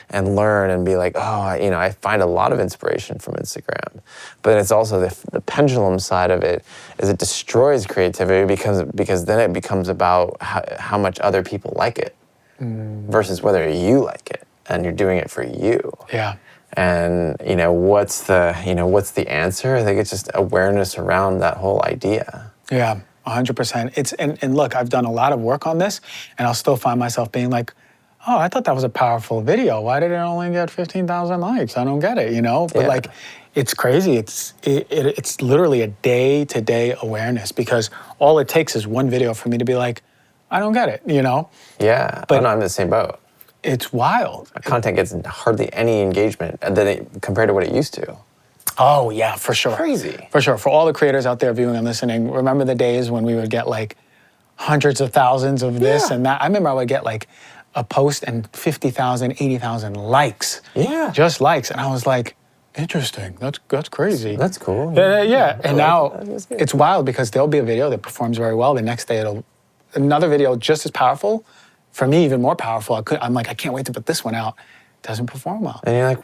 and learn and be like, oh, I find a lot of inspiration from Instagram. But it's also the pendulum side of it is it destroys creativity because then it becomes about how much other people like it versus whether you like it and you're doing it for you. Yeah. And what's the answer? I think it's just awareness around that whole idea. Yeah, 100%. And look, I've done a lot of work on this, and I'll still find myself being like, oh, I thought that was a powerful video. Why did it only get 15,000 likes? I don't get it, But like, it's crazy. It's literally a day-to-day awareness because all it takes is one video for me to be like, I don't get it, Yeah, but I'm in the same boat. It's wild. Content gets hardly any engagement compared to what it used to. Oh, yeah, for sure. Crazy. For sure. For all the creators out there viewing and listening, remember the days when we would get like hundreds of thousands of this and that? I remember I would get like a post and 50,000, 80,000 likes. Yeah. Just likes. And I was like, interesting. That's crazy. That's cool. Yeah. And now it's wild because there'll be a video that performs very well. The next day another video just as powerful. For me, even more powerful. I'm like, I can't wait to put this one out. It doesn't perform well. And you're like,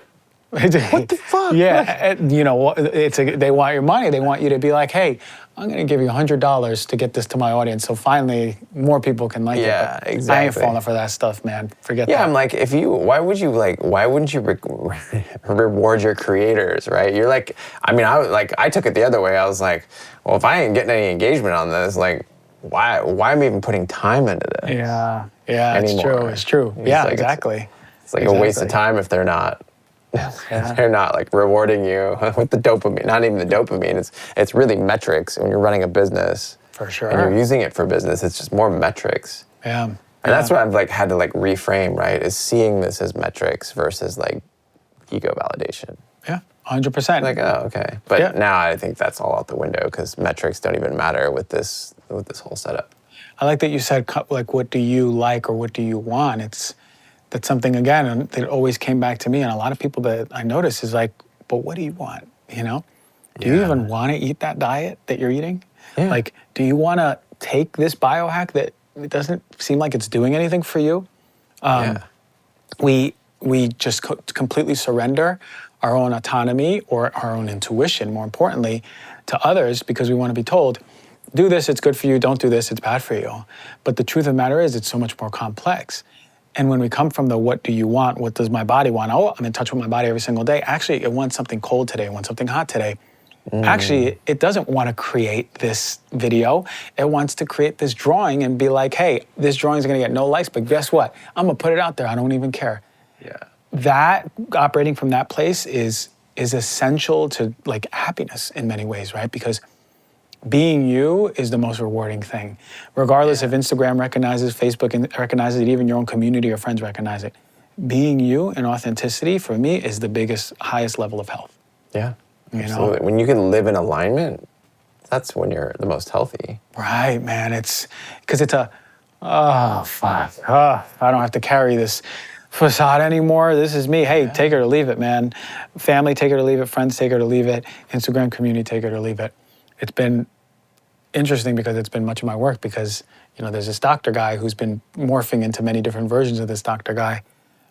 what the fuck? Yeah, they want your money. They want you to be like, hey, I'm going to give you $100 to get this to my audience. So finally, more people can like it. Yeah, But exactly. I ain't falling for that stuff, man. Forget that. Yeah, I'm like, why wouldn't you reward your creators, right? You're like, I took it the other way. I was like, well, if I ain't getting any engagement on this, like, why am I even putting time into this? Yeah, anymore? It's true. Yeah, exactly. It's like a waste of time if they're not. They're not like rewarding you with the dopamine. Not even the dopamine. It's really metrics when you're running a business. For sure. And you're using it for business. It's just more metrics. Yeah. And that's what I've like had to like reframe, right? Is seeing this as metrics versus like ego validation. Yeah, 100%. Like, oh, okay. But now I think that's all out the window because metrics don't even matter with this whole setup. I like that you said, like, what do you like or what do you want? That's something, again, that always came back to me. And a lot of people that I notice is like, but what do you want, Do you even want to eat that diet that you're eating? Yeah. Like, do you want to take this biohack that it doesn't seem like it's doing anything for you? we just completely surrender our own autonomy or our own intuition, more importantly, to others because we want to be told, do this, it's good for you, don't do this, it's bad for you. But the truth of the matter is it's so much more complex. And when we come from the what do you want, what does my body want? Oh, I'm in touch with my body every single day. Actually, it wants something cold today, it wants something hot today. Actually, it doesn't want to create this video. It wants to create this drawing and be like, hey, this drawing is going to get no likes, but guess what? I'm going to put it out there. I don't even care. Yeah. That operating from that place is essential to like happiness in many ways, right? Because being you is the most rewarding thing. Regardless if Instagram recognizes, Facebook recognizes it, even your own community or friends recognize it. Being you and authenticity for me is the biggest, highest level of health. Yeah. You Absolutely. know? When you can live in alignment, that's when you're the most healthy. Right, man. It's because it's oh, fuck. I don't have to carry this facade anymore. This is me. Hey, take it or leave it, man. Family, take it or leave it. Friends, take it or leave it. Instagram community, take it or leave it. It's been interesting because it's been much of my work because, you know, there's this doctor guy who's been morphing into many different versions of this doctor guy.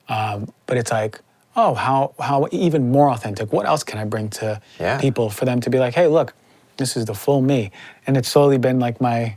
But it's like, oh, how even more authentic. What else can I bring to people for them to be like, hey, look, this is the full me. And it's slowly been like my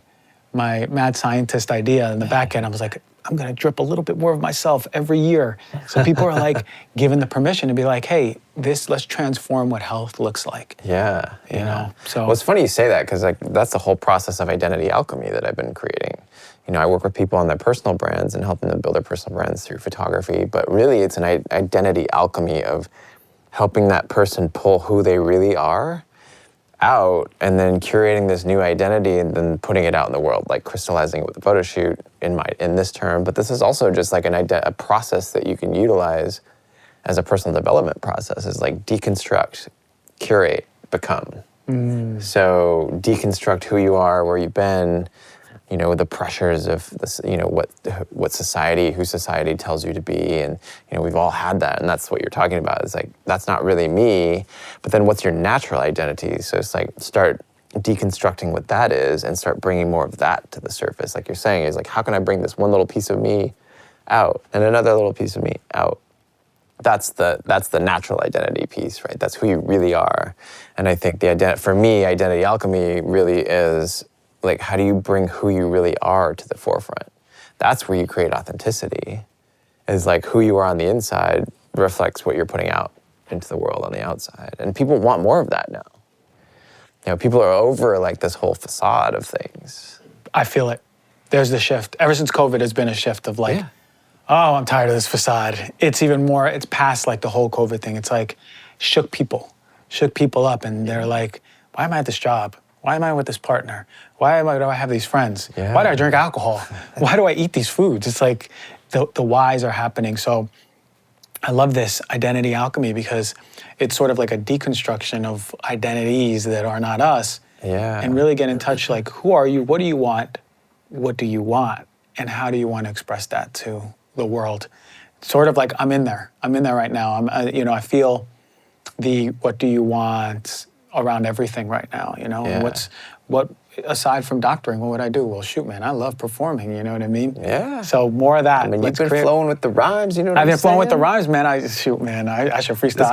mad scientist idea in the back end. I was like, I'm gonna drip a little bit more of myself every year. So people are like given the permission to be like, hey, let's transform what health looks like. Yeah. You know, so. Well, it's funny you say that because like that's the whole process of identity alchemy that I've been creating. You know, I work with people on their personal brands and helping them build their personal brands through photography, but really it's an identity alchemy of helping that person pull who they really are out and then curating this new identity and then putting it out in the world, like crystallizing it with a photo shoot in this term. But this is also just like a process that you can utilize as a personal development process. Is like deconstruct, curate, become. So deconstruct who you are, where you've been, you know, the pressures of this, you know, who society tells you to be, and you know, we've all had that, and that's what you're talking about. Is like that's not really me, but then what's your natural identity? So it's like start deconstructing what that is, and start bringing more of that to the surface. Like you're saying, is like how can I bring this one little piece of me out, and another little piece of me out? That's the natural identity piece, right? That's who you really are, and I think for me, identity alchemy really is. Like, how do you bring who you really are to the forefront? That's where you create authenticity. Is like who you are on the inside reflects what you're putting out into the world on the outside. And people want more of that now. You know, people are over like this whole facade of things. I feel it. There's the shift. Ever since COVID, has been a shift of like, oh, I'm tired of this facade. It's even more, it's past like the whole COVID thing. It's like shook people up, and they're like, why am I at this job? Why am I with this partner? Do I have these friends? Yeah. Why do I drink alcohol? Why do I eat these foods? It's like the whys are happening. So I love this identity alchemy because it's sort of like a deconstruction of identities that are not us. Yeah. And really get in touch, like, who are you? What do you want? What do you want? And how do you want to express that to the world? Sort of like I'm in there right now. I feel the what do you want around everything right now, you know? And what aside from doctoring, what would I do? Well, shoot, man, I love performing, you know what I mean? Yeah. So more of that. I mean, you've been flowing with the rhymes, you know what I'm saying? I've been flowing with the rhymes, man. I should freestyle.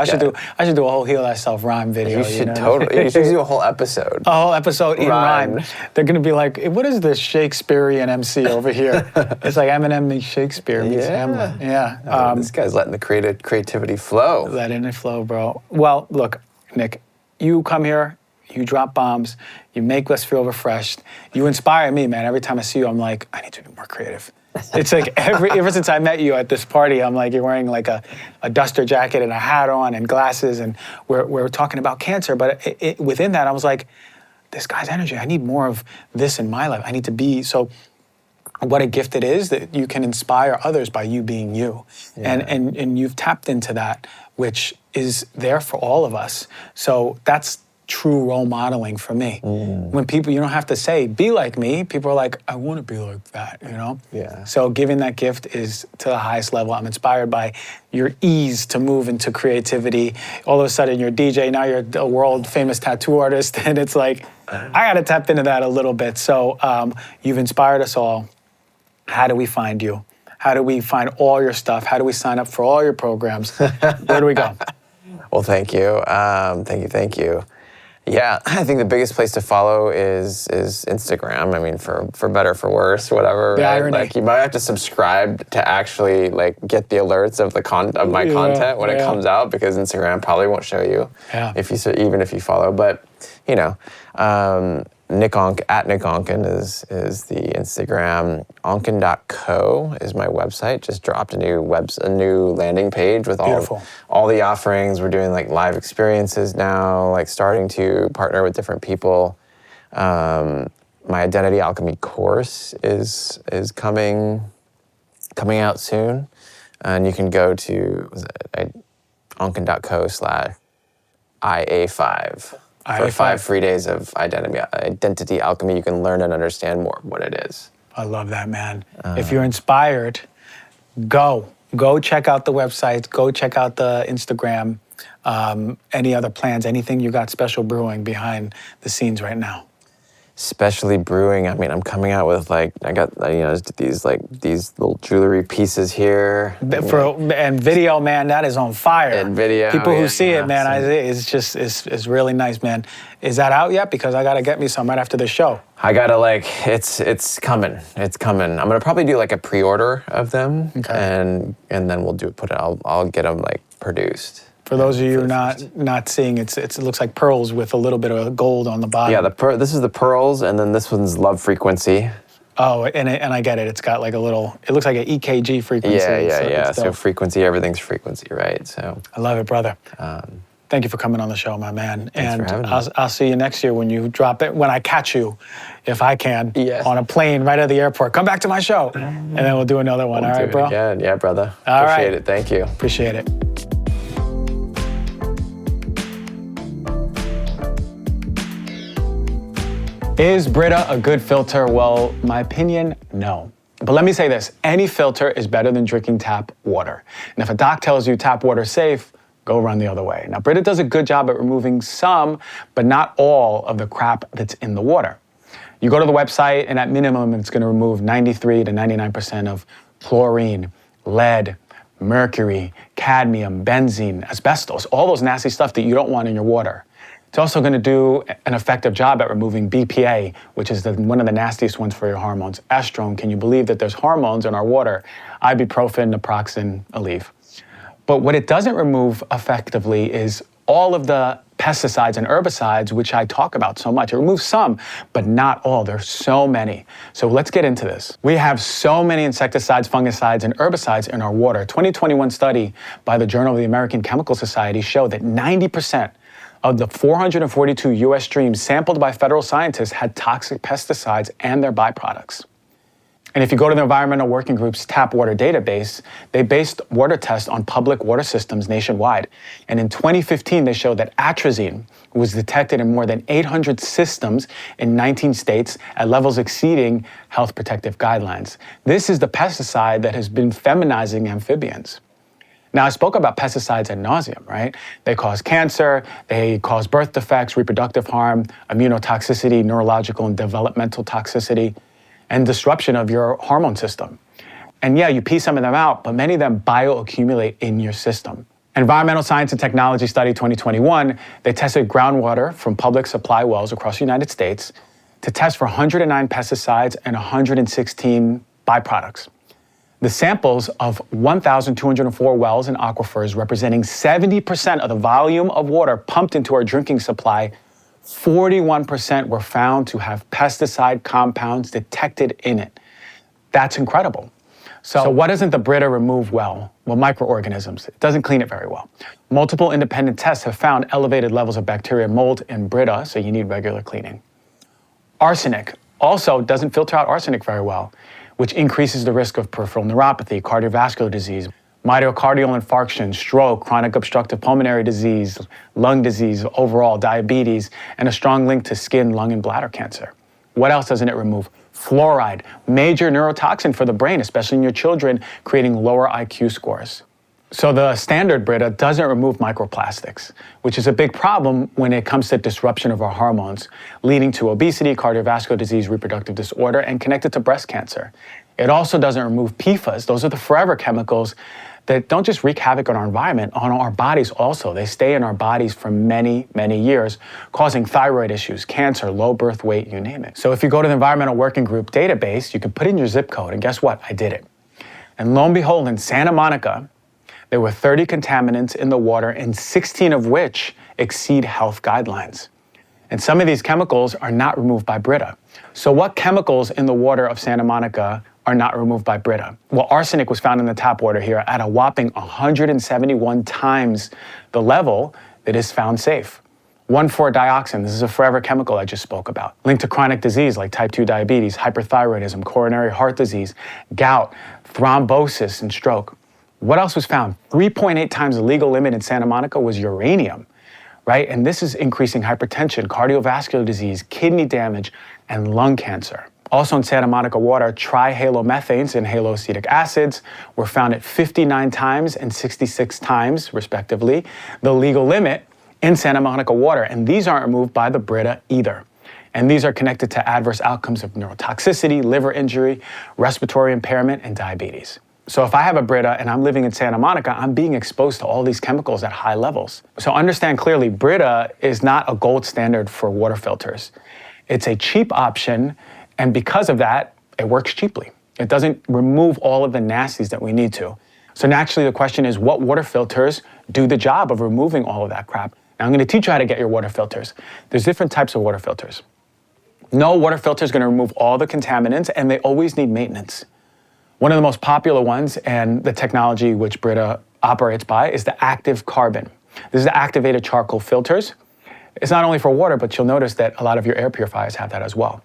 I should do a whole Heal Thyself rhyme video. You should totally. You should do a whole episode. A whole episode in rhyme. They're gonna be like, what is this Shakespearean MC over here? It's like Eminem meets Shakespeare meets Hamlet. Yeah. This guy's letting the creativity flow. Letting it flow, bro. Well, look, Nick, you come here, you drop bombs, you make us feel refreshed. You inspire me, man. Every time I see you, I'm like, I need to be more creative. It's like ever since I met you at this party, I'm like, you're wearing like a duster jacket and a hat on and glasses, and we're talking about cancer. But within that, I was like, this guy's energy, I need more of this in my life. I need to be, so what a gift it is that you can inspire others by you being you. Yeah. And you've tapped into that, which is there for all of us. So that's true role modeling for me. When people, you don't have to say, be like me. People are like, I want to be like that, you know? Yeah. So giving that gift is to the highest level. I'm inspired by your ease to move into creativity. All of a sudden you're a DJ, now you're a world famous tattoo artist. And it's like, I got to tap into that a little bit. So you've inspired us all. How do we find you? How do we find all your stuff? How do we sign up for all your programs? Where do we go? Well, thank you. Thank you. Yeah, I think the biggest place to follow is Instagram. I mean, for better, for worse, whatever. The right? irony. Like, you might have to subscribe to actually like get the alerts of my content when it comes out, because Instagram probably won't show you even if you follow. But you know, Nick Onken is the Instagram. Onken.co is my website. Just dropped a new landing page with all the offerings. We're doing like live experiences now, like starting to partner with different people. My identity alchemy course is coming out soon, and you can go to onken.co/IA5. For 5 free days of identity alchemy, you can learn and understand more of what it is. I love that, man. If you're inspired, go check out the websites, go check out the Instagram. Any other plans, anything you got special brewing behind the scenes right now? Especially brewing. I mean, I'm coming out with I got these little jewelry pieces here. And video, man, that is on fire. And video, people who see it, man, it's really nice, man. Is that out yet? Because I gotta get me some right after the show. I gotta it's coming. It's coming. I'm gonna probably do like a pre-order of them, and then we'll I'll get them produced. For those of you not seeing, it looks like pearls with a little bit of gold on the bottom. Yeah, this is the pearls, and then this one's love frequency. Oh, and I get it. It's got like it looks like an EKG frequency. Yeah. So frequency, everything's frequency, right? So I love it, brother. Thank you for coming on the show, my man. Thanks for having me. I'll see you next year when you drop it, when I catch you, if I can, on a plane right at the airport. Come back to my show, and then we'll do another one. All right, bro? Again. Yeah, brother. All right. Appreciate it. Thank you. Appreciate it. Is Brita a good filter? Well, my opinion, no. But let me say this, any filter is better than drinking tap water. And if a doc tells you tap water is safe, go run the other way. Now, Brita does a good job at removing some, but not all of the crap that's in the water. You go to the website, and at minimum, it's gonna remove 93 to 99% of chlorine, lead, mercury, cadmium, benzene, asbestos, all those nasty stuff that you don't want in your water. It's also going to do an effective job at removing BPA, which is one of the nastiest ones for your hormones. Estrone, can you believe that there's hormones in our water? Ibuprofen, naproxen, Aleve. But what it doesn't remove effectively is all of the pesticides and herbicides, which I talk about so much. It removes some, but not all. There's so many. So let's get into this. We have so many insecticides, fungicides, and herbicides in our water. A 2021 study by the Journal of the American Chemical Society showed that 90% of the 442 U.S. streams sampled by federal scientists had toxic pesticides and their byproducts. And if you go to the Environmental Working Group's tap water database, they based water tests on public water systems nationwide. And in 2015, they showed that atrazine was detected in more than 800 systems in 19 states at levels exceeding health protective guidelines. This is the pesticide that has been feminizing amphibians. Now, I spoke about pesticides ad nauseum, right? They cause cancer, they cause birth defects, reproductive harm, immunotoxicity, neurological and developmental toxicity, and disruption of your hormone system. And yeah, you pee some of them out, but many of them bioaccumulate in your system. Environmental Science and Technology Study 2021, they tested groundwater from public supply wells across the United States to test for 109 pesticides and 116 byproducts. The samples of 1,204 wells and aquifers, representing 70% of the volume of water pumped into our drinking supply, 41% were found to have pesticide compounds detected in it. That's incredible. So what doesn't the Brita remove well? Well, microorganisms. It doesn't clean it very well. Multiple independent tests have found elevated levels of bacteria mold in Brita, so you need regular cleaning. Arsenic also doesn't filter out arsenic very well, which increases the risk of peripheral neuropathy, cardiovascular disease, myocardial infarction, stroke, chronic obstructive pulmonary disease, lung disease, overall diabetes, and a strong link to skin, lung, and bladder cancer. What else doesn't it remove? Fluoride, major neurotoxin for the brain, especially in your children, creating lower IQ scores. So the standard Brita doesn't remove microplastics, which is a big problem when it comes to disruption of our hormones, leading to obesity, cardiovascular disease, reproductive disorder, and connected to breast cancer. It also doesn't remove PFAS. Those are the forever chemicals that don't just wreak havoc on our environment, on our bodies also. They stay in our bodies for many, many years, causing thyroid issues, cancer, low birth weight, you name it. So if you go to the Environmental Working Group database, you can put in your zip code, and guess what? I did it. And lo and behold, in Santa Monica, there were 30 contaminants in the water, and 16 of which exceed health guidelines. And some of these chemicals are not removed by Brita. So what chemicals in the water of Santa Monica are not removed by Brita? Well, arsenic was found in the tap water here at a whopping 171 times the level that is found safe. 1,4-dioxin, this is a forever chemical I just spoke about, linked to chronic disease like type 2 diabetes, hyperthyroidism, coronary heart disease, gout, thrombosis, and stroke. What else was found? 3.8 times the legal limit in Santa Monica was uranium, right? And this is increasing hypertension, cardiovascular disease, kidney damage, and lung cancer. Also in Santa Monica water, trihalomethanes and haloacetic acids were found at 59 times and 66 times, respectively, the legal limit in Santa Monica water. And these aren't removed by the Brita either. And these are connected to adverse outcomes of neurotoxicity, liver injury, respiratory impairment, and diabetes. So if I have a Brita and I'm living in Santa Monica, I'm being exposed to all these chemicals at high levels. So understand clearly, Brita is not a gold standard for water filters. It's a cheap option, and because of that, it works cheaply. It doesn't remove all of the nasties that we need to. So naturally the question is, what water filters do the job of removing all of that crap? Now I'm going to teach you how to get your water filters. There's different types of water filters. No water filter is going to remove all the contaminants, and they always need maintenance. One of the most popular ones, and the technology which Brita operates by, is the active carbon. This is the activated charcoal filters. It's not only for water, but you'll notice that a lot of your air purifiers have that as well.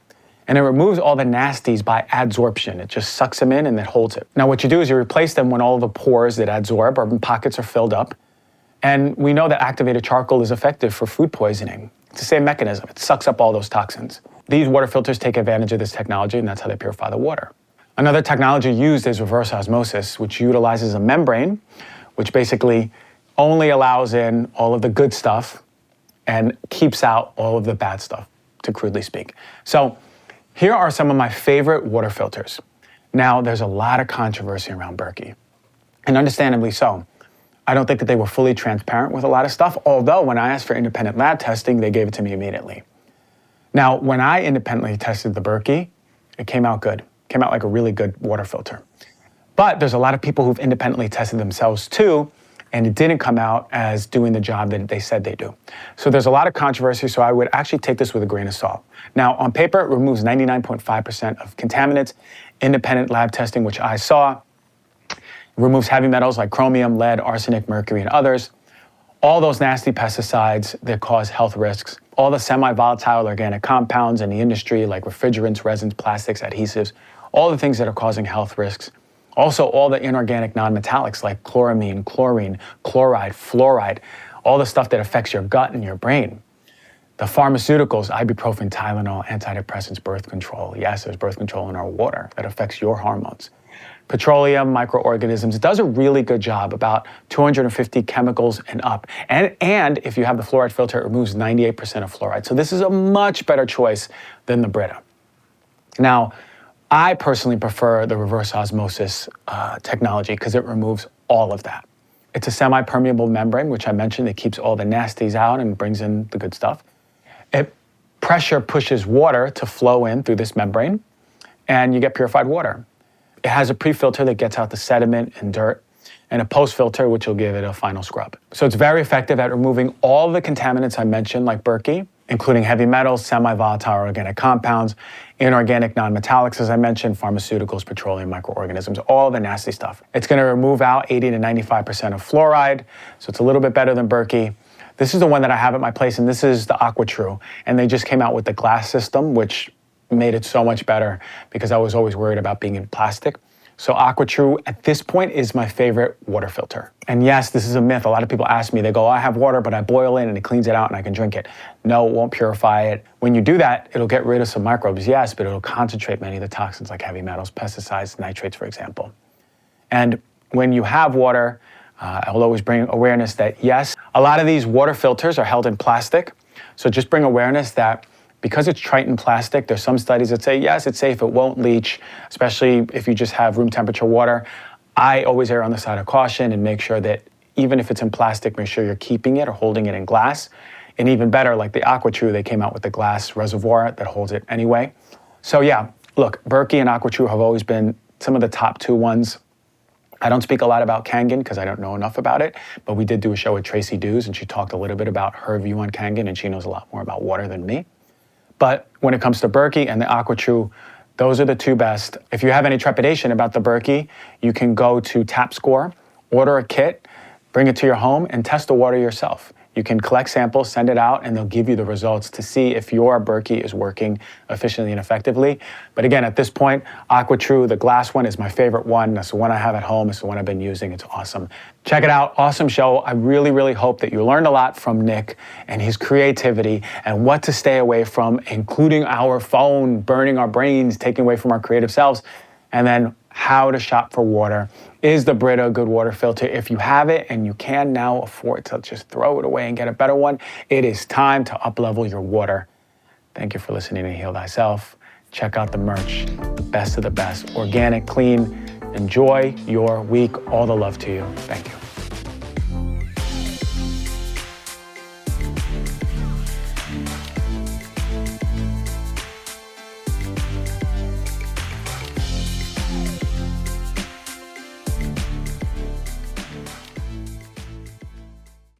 And it removes all the nasties by adsorption. It just sucks them in and it holds it. Now what you do is you replace them when all the pores that adsorb or pockets are filled up. And we know that activated charcoal is effective for food poisoning. It's the same mechanism. It sucks up all those toxins. These water filters take advantage of this technology, and that's how they purify the water. Another technology used is reverse osmosis, which utilizes a membrane, which basically only allows in all of the good stuff and keeps out all of the bad stuff, to crudely speak. So here are some of my favorite water filters. Now, there's a lot of controversy around Berkey, and understandably so. I don't think that they were fully transparent with a lot of stuff, although when I asked for independent lab testing, they gave it to me immediately. Now, when I independently tested the Berkey, it came out good. Came out like a really good water filter. But there's a lot of people who've independently tested themselves too, and it didn't come out as doing the job that they said they do. So there's a lot of controversy, so I would actually take this with a grain of salt. Now, on paper, it removes 99.5% of contaminants. Independent lab testing, which I saw, removes heavy metals like chromium, lead, arsenic, mercury, and others. All those nasty pesticides that cause health risks. All the semi-volatile organic compounds in the industry like refrigerants, resins, plastics, adhesives, all the things that are causing health risks. Also, all the inorganic non-metallics like chloramine, chlorine, chloride, fluoride, all the stuff that affects your gut and your brain. The pharmaceuticals, ibuprofen, Tylenol, antidepressants, birth control. Yes, there's birth control in our water that affects your hormones. Petroleum, microorganisms. It does a really good job, about 250 chemicals and up. And if you have the fluoride filter, it removes 98% of fluoride. So this is a much better choice than the Brita. Now, I personally prefer the reverse osmosis technology because it removes all of that. It's a semi-permeable membrane, which I mentioned, that keeps all the nasties out and brings in the good stuff. Pressure pushes water to flow in through this membrane, and you get purified water. It has a pre-filter that gets out the sediment and dirt, and a post-filter, which will give it a final scrub. So it's very effective at removing all the contaminants I mentioned, like Berkey, including heavy metals, semi-volatile organic compounds, inorganic non-metallics, as I mentioned, pharmaceuticals, petroleum, microorganisms, all the nasty stuff. It's going to remove out 80 to 95% of fluoride, so it's a little bit better than Berkey. This is the one that I have at my place, and this is the AquaTrue. And they just came out with the glass system, which made it so much better because I was always worried about being in plastic. So AquaTrue at this point is my favorite water filter. And yes, this is a myth. A lot of people ask me, they go, I have water, but I boil it and it cleans it out and I can drink it. No, it won't purify it. When you do that, it'll get rid of some microbes, yes, but it'll concentrate many of the toxins like heavy metals, pesticides, nitrates, for example. And when you have water, I'll always bring awareness that yes, a lot of these water filters are held in plastic. So just bring awareness that because it's Triton plastic, there's some studies that say, yes, it's safe, it won't leach, especially if you just have room temperature water. I always err on the side of caution and make sure that even if it's in plastic, make sure you're keeping it or holding it in glass. And even better, like the AquaTrue, they came out with the glass reservoir that holds it anyway. So yeah, look, Berkey and AquaTrue have always been some of the top two ones. I don't speak a lot about Kangen because I don't know enough about it, but we did do a show with Tracy Dews and she talked a little bit about her view on Kangen, and she knows a lot more about water than me. But when it comes to Berkey and the AquaTrue, those are the two best. If you have any trepidation about the Berkey, you can go to TapScore, order a kit, bring it to your home, and test the water yourself. You can collect samples, send it out, and they'll give you the results to see if your Berkey is working efficiently and effectively. But again, at this point, AquaTrue, the glass one, is my favorite one. That's the one I have at home. It's the one I've been using. It's awesome. Check it out. Awesome show. I really, really hope that you learned a lot from Nick and his creativity and what to stay away from, including our phone, burning our brains, taking away from our creative selves, and then how to shop for water. Is the Brita a good water filter? If you have it and you can now afford to just throw it away and get a better one, it is time to up-level your water. Thank you for listening to Heal Thyself. Check out the merch, the best of the best, organic, clean. Enjoy your week. All the love to you. Thank you.